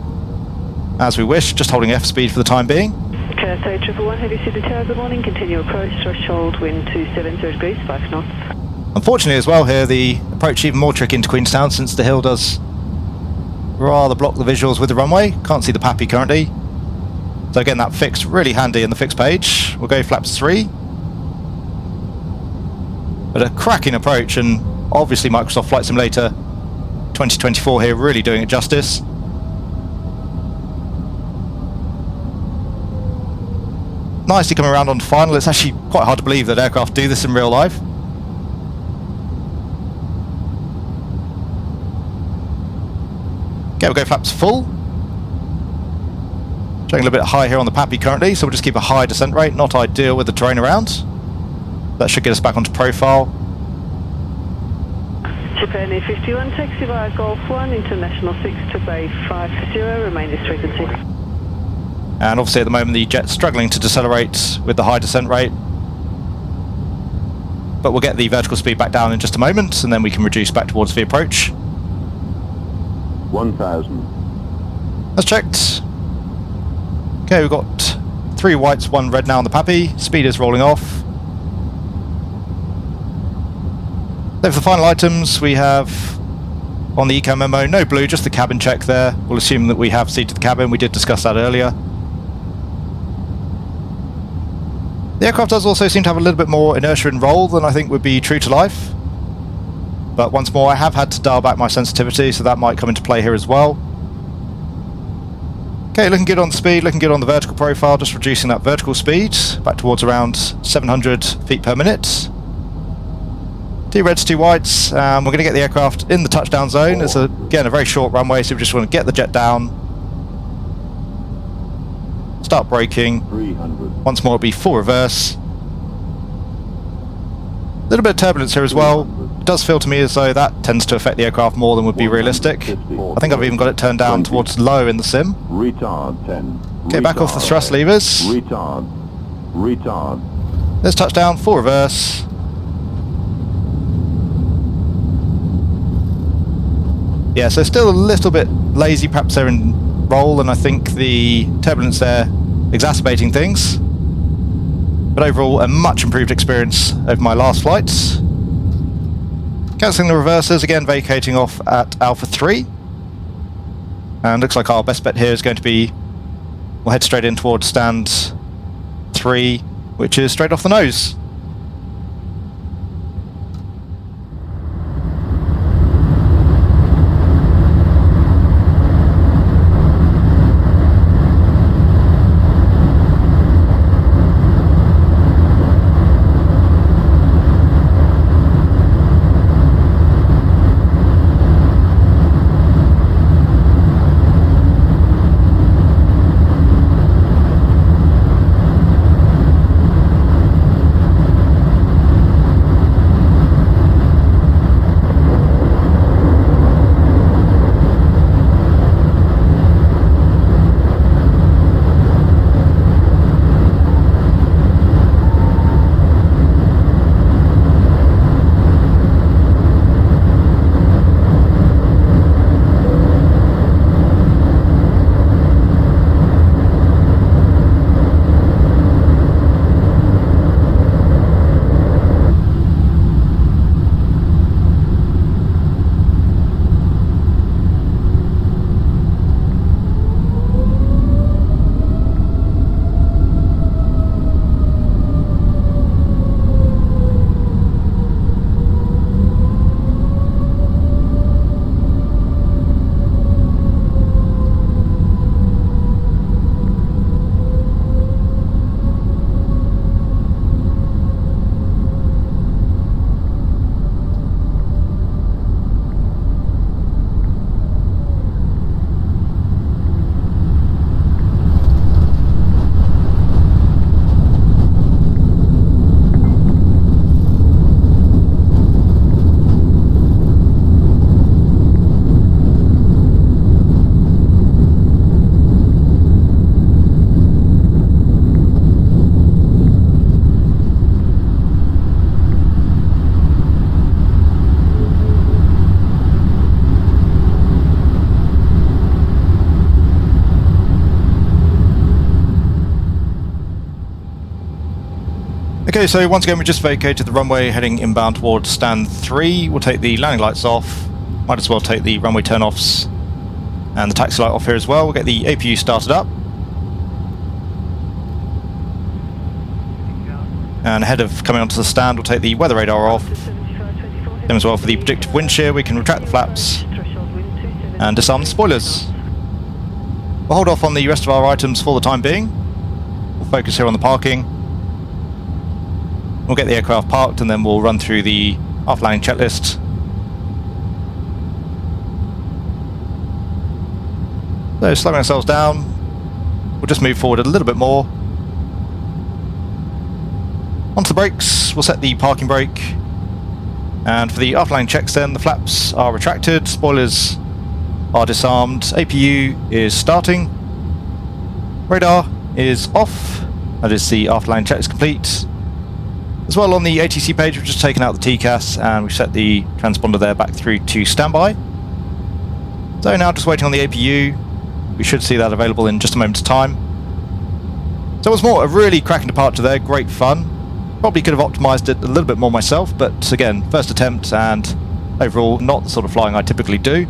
as we wish, just holding F speed for the time being. KSA 111, heavy city tower, good morning, continue approach, threshold wind 270 degrees, 5 knots. Unfortunately as well here, the approach even more tricky into Queenstown since the hill does rather block the visuals with the runway. Can't see the PAPI currently. So again, that fix really handy in the fix page. We'll go flaps 3. But a cracking approach, and obviously Microsoft Flight Simulator 2024 here really doing it justice. Nicely coming around on final. It's actually quite hard to believe that aircraft do this in real life. Okay, we'll go flaps full. Showing a little bit high here on the PAPI currently, so we'll just keep a high descent rate, not ideal with the terrain around. That should get us back onto profile. Japan A51, taxi via Golf 1, International 6 to Bay 50, remain this frequency. And obviously at the moment the jet's struggling to decelerate with the high descent rate. But we'll get the vertical speed back down in just a moment, and then we can reduce back towards the approach. 1,000. That's checked. Okay, we've got 3 whites, 1 red now on the PAPI. Speed is rolling off. Then for the final items, we have on the ECAM memo, no blue, just the cabin check there. We'll assume that we have seated the cabin. We did discuss that earlier. The aircraft does also seem to have a little bit more inertia in roll than I think would be true to life. But once more, I have had to dial back my sensitivity, so that might come into play here as well. Okay, looking good on the speed, looking good on the vertical profile, just reducing that vertical speed back towards around 700 feet per minute. 2 reds, 2 whites. We're going to get the aircraft in the touchdown zone. It's again a very short runway, so we just want to get the jet down. Start braking. 300. Once more it'll be full reverse. A little bit of turbulence here as well. It does feel to me as though that tends to affect the aircraft more than would be realistic. I think I've even got it turned down towards low in the sim. Retard 10. Okay, back off the thrust levers. Retard. Retard. There's touchdown, full reverse. Yeah, so still a little bit lazy perhaps there in roll, and I think the turbulence there exacerbating things. But overall, a much improved experience over my last flights. Cancelling the reversers, again vacating off at Alpha 3. And looks like our best bet here is going to be, we'll head straight in towards stand 3, which is straight off the nose. Okay, so once again we just vacated the runway heading inbound towards stand 3. We'll take the landing lights off, might as well take the runway turn-offs and the taxi light off here as well. We'll get the APU started up. And ahead of coming onto the stand, we'll take the weather radar off. Then as well for the predictive wind shear, we can retract the flaps and disarm the spoilers. We'll hold off on the rest of our items for the time being. We'll focus here on the parking. We'll get the aircraft parked and then we'll run through the after landing checklist. So slowing ourselves down, we'll just move forward a little bit more. Onto the brakes, we'll set the parking brake. And for the after landing checks then, the flaps are retracted, spoilers are disarmed, APU is starting, radar is off, that is the after landing check is complete. As well on the ATC page we've just taken out the TCAS and we've set the transponder there back through to standby. So now just waiting on the APU, we should see that available in just a moment's time. So it was more a really cracking departure there, great fun. Probably could have optimised it a little bit more myself, but again, first attempt and overall not the sort of flying I typically do.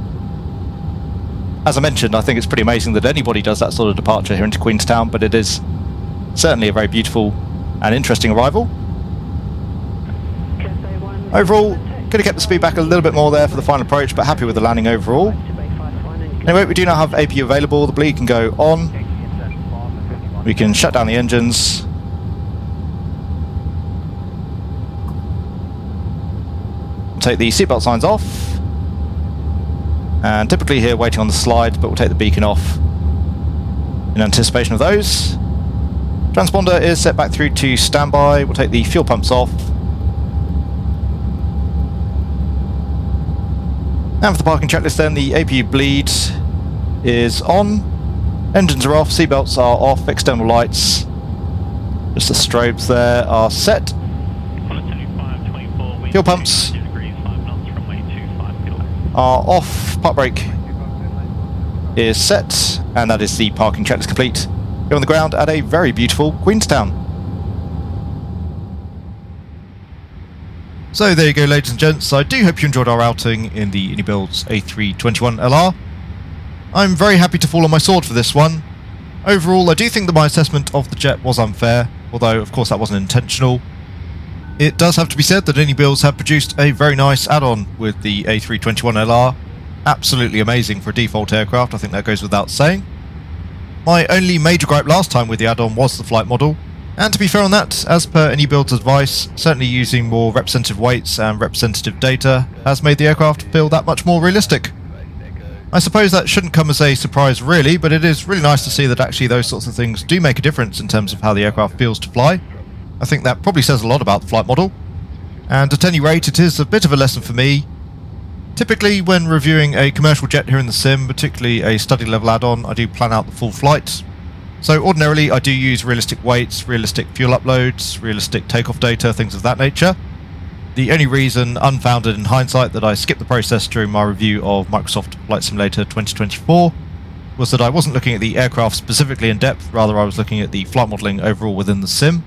As I mentioned, I think it's pretty amazing that anybody does that sort of departure here into Queenstown, but it is certainly a very beautiful and interesting arrival. Overall, could have kept the speed back a little bit more there for the final approach, but happy with the landing overall. Anyway, we do now have APU available, the bleed can go on. We can shut down the engines. Take the seatbelt signs off, and typically here waiting on the slide, but we'll take the beacon off in anticipation of those. Transponder is set back through to standby, we'll take the fuel pumps off. And for the parking checklist then, the APU bleed is on, engines are off, seatbelts are off, external lights, just the strobes there are set. Fuel pumps are off, park brake is set, and that is the parking checklist complete. Here on the ground at a very beautiful Queenstown. So there you go, ladies and gents, I do hope you enjoyed our outing in the iniBuilds A321LR. I'm very happy to fall on my sword for this one. Overall, I do think that my assessment of the jet was unfair, although of course that wasn't intentional. It does have to be said that iniBuilds have produced a very nice add-on with the A321LR. Absolutely amazing for a default aircraft, I think that goes without saying. My only major gripe last time with the add-on was the flight model, and to be fair on that, as per iniBuilds' advice, certainly using more representative weights and representative data has made the aircraft feel that much more realistic. I suppose that shouldn't come as a surprise really, but it is really nice to see that actually those sorts of things do make a difference in terms of how the aircraft feels to fly. I think that probably says a lot about the flight model, and at any rate it is a bit of a lesson for me. Typically when reviewing a commercial jet here in the sim, particularly a study level add-on, I do plan out the full flight. So ordinarily I do use realistic weights, realistic fuel uploads, realistic takeoff data, things of that nature. The only reason, unfounded in hindsight, that I skipped the process during my review of Microsoft Flight Simulator 2024 was that I wasn't looking at the aircraft specifically in depth, rather I was looking at the flight modelling overall within the sim.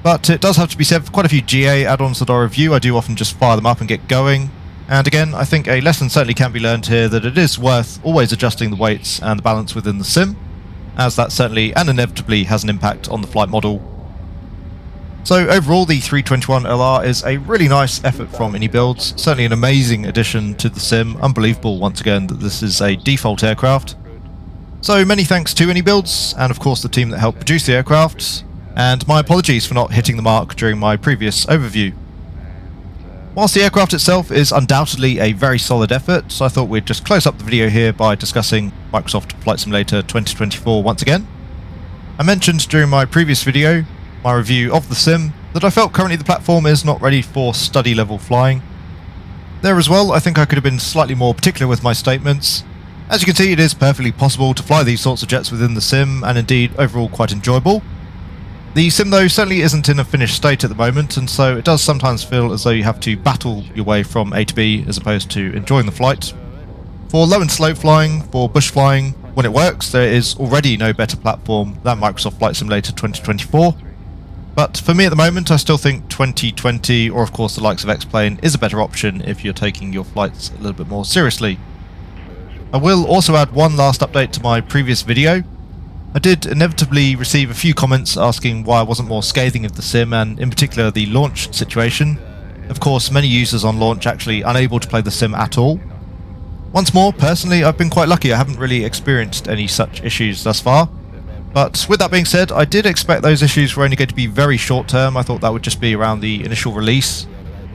But it does have to be said, for quite a few GA add-ons that I review, I do often just fire them up and get going. And again, I think a lesson certainly can be learned here that it is worth always adjusting the weights and the balance within the sim, as that certainly and inevitably has an impact on the flight model. So overall, the 321LR is a really nice effort from iniBuilds, certainly an amazing addition to the sim, unbelievable once again that this is a default aircraft. So many thanks to iniBuilds, and of course the team that helped produce the aircraft, and my apologies for not hitting the mark during my previous overview. Whilst the aircraft itself is undoubtedly a very solid effort, so I thought we'd just close up the video here by discussing Microsoft Flight Simulator 2024 once again. I mentioned during my previous video, my review of the sim, that I felt currently the platform is not ready for study level flying. There as well, I think I could have been slightly more particular with my statements. As you can see, it is perfectly possible to fly these sorts of jets within the sim, and indeed overall quite enjoyable. The sim though certainly isn't in a finished state at the moment, and so it does sometimes feel as though you have to battle your way from A to B as opposed to enjoying the flight. For low and slope flying, for bush flying, when it works, there is already no better platform than Microsoft Flight Simulator 2024. But for me at the moment, I still think 2020, or of course the likes of X-Plane, is a better option if you're taking your flights a little bit more seriously. I will also add one last update to my previous video. I did inevitably receive a few comments asking why I wasn't more scathing of the sim, and in particular the launch situation. Of course, many users on launch actually unable to play the sim at all. Once more, personally, I've been quite lucky. I haven't really experienced any such issues thus far. But with that being said, I did expect those issues were only going to be very short term. I thought that would just be around the initial release,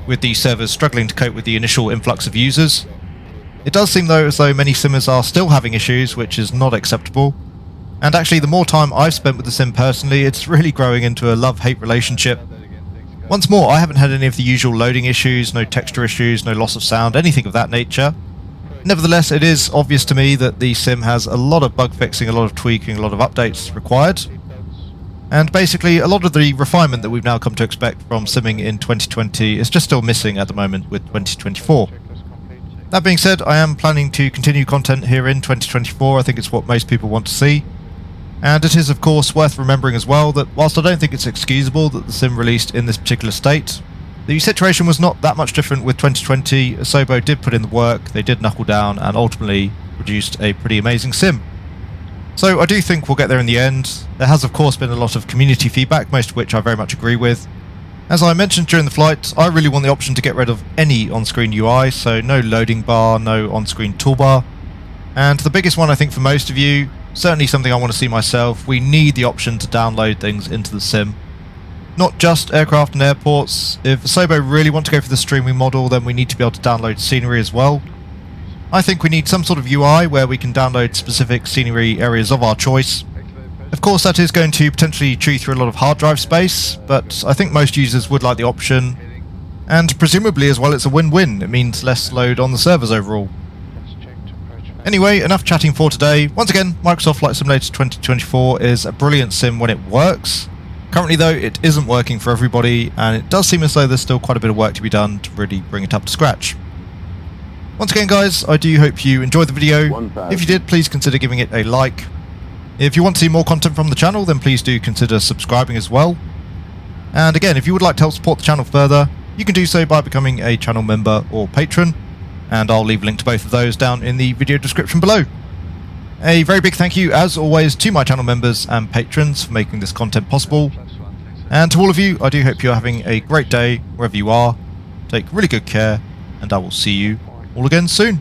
with the servers struggling to cope with the initial influx of users. It does seem though as though many simmers are still having issues, which is not acceptable. And actually, the more time I've spent with the sim personally, it's really growing into a love-hate relationship. Once more, I haven't had any of the usual loading issues, no texture issues, no loss of sound, anything of that nature. Nevertheless, it is obvious to me that the sim has a lot of bug fixing, a lot of tweaking, a lot of updates required. And basically, a lot of the refinement that we've now come to expect from simming in 2020 is just still missing at the moment with 2024. That being said, I am planning to continue content here in 2024. I think it's what most people want to see. And it is of course worth remembering as well that whilst I don't think it's excusable that the sim released in this particular state, the situation was not that much different with 2020. Asobo did put in the work, they did knuckle down, and ultimately produced a pretty amazing sim. So I do think we'll get there in the end. There has of course been a lot of community feedback, most of which I very much agree with. As I mentioned during the flight, I really want the option to get rid of any on-screen UI, so no loading bar, no on-screen toolbar. And the biggest one I think for most of you, certainly something I want to see myself, we need the option to download things into the sim. Not just aircraft and airports. If Asobo really want to go for the streaming model, then we need to be able to download scenery as well. I think we need some sort of UI where we can download specific scenery areas of our choice. Of course that is going to potentially chew through a lot of hard drive space, but I think most users would like the option. And presumably as well it's a win-win, it means less load on the servers overall. Anyway, enough chatting for today. Once again, Microsoft Flight Simulator 2024 is a brilliant sim when it works. Currently though, it isn't working for everybody, and it does seem as though there's still quite a bit of work to be done to really bring it up to scratch. Once again guys, I do hope you enjoyed the video. If you did, please consider giving it a like. If you want to see more content from the channel, then please do consider subscribing as well. And again, if you would like to help support the channel further, you can do so by becoming a channel member or patron, and I'll leave a link to both of those down in the video description below. A very big thank you, as always, to my channel members and patrons for making this content possible. And to all of you, I do hope you're having a great day wherever you are. Take really good care, and I will see you all again soon.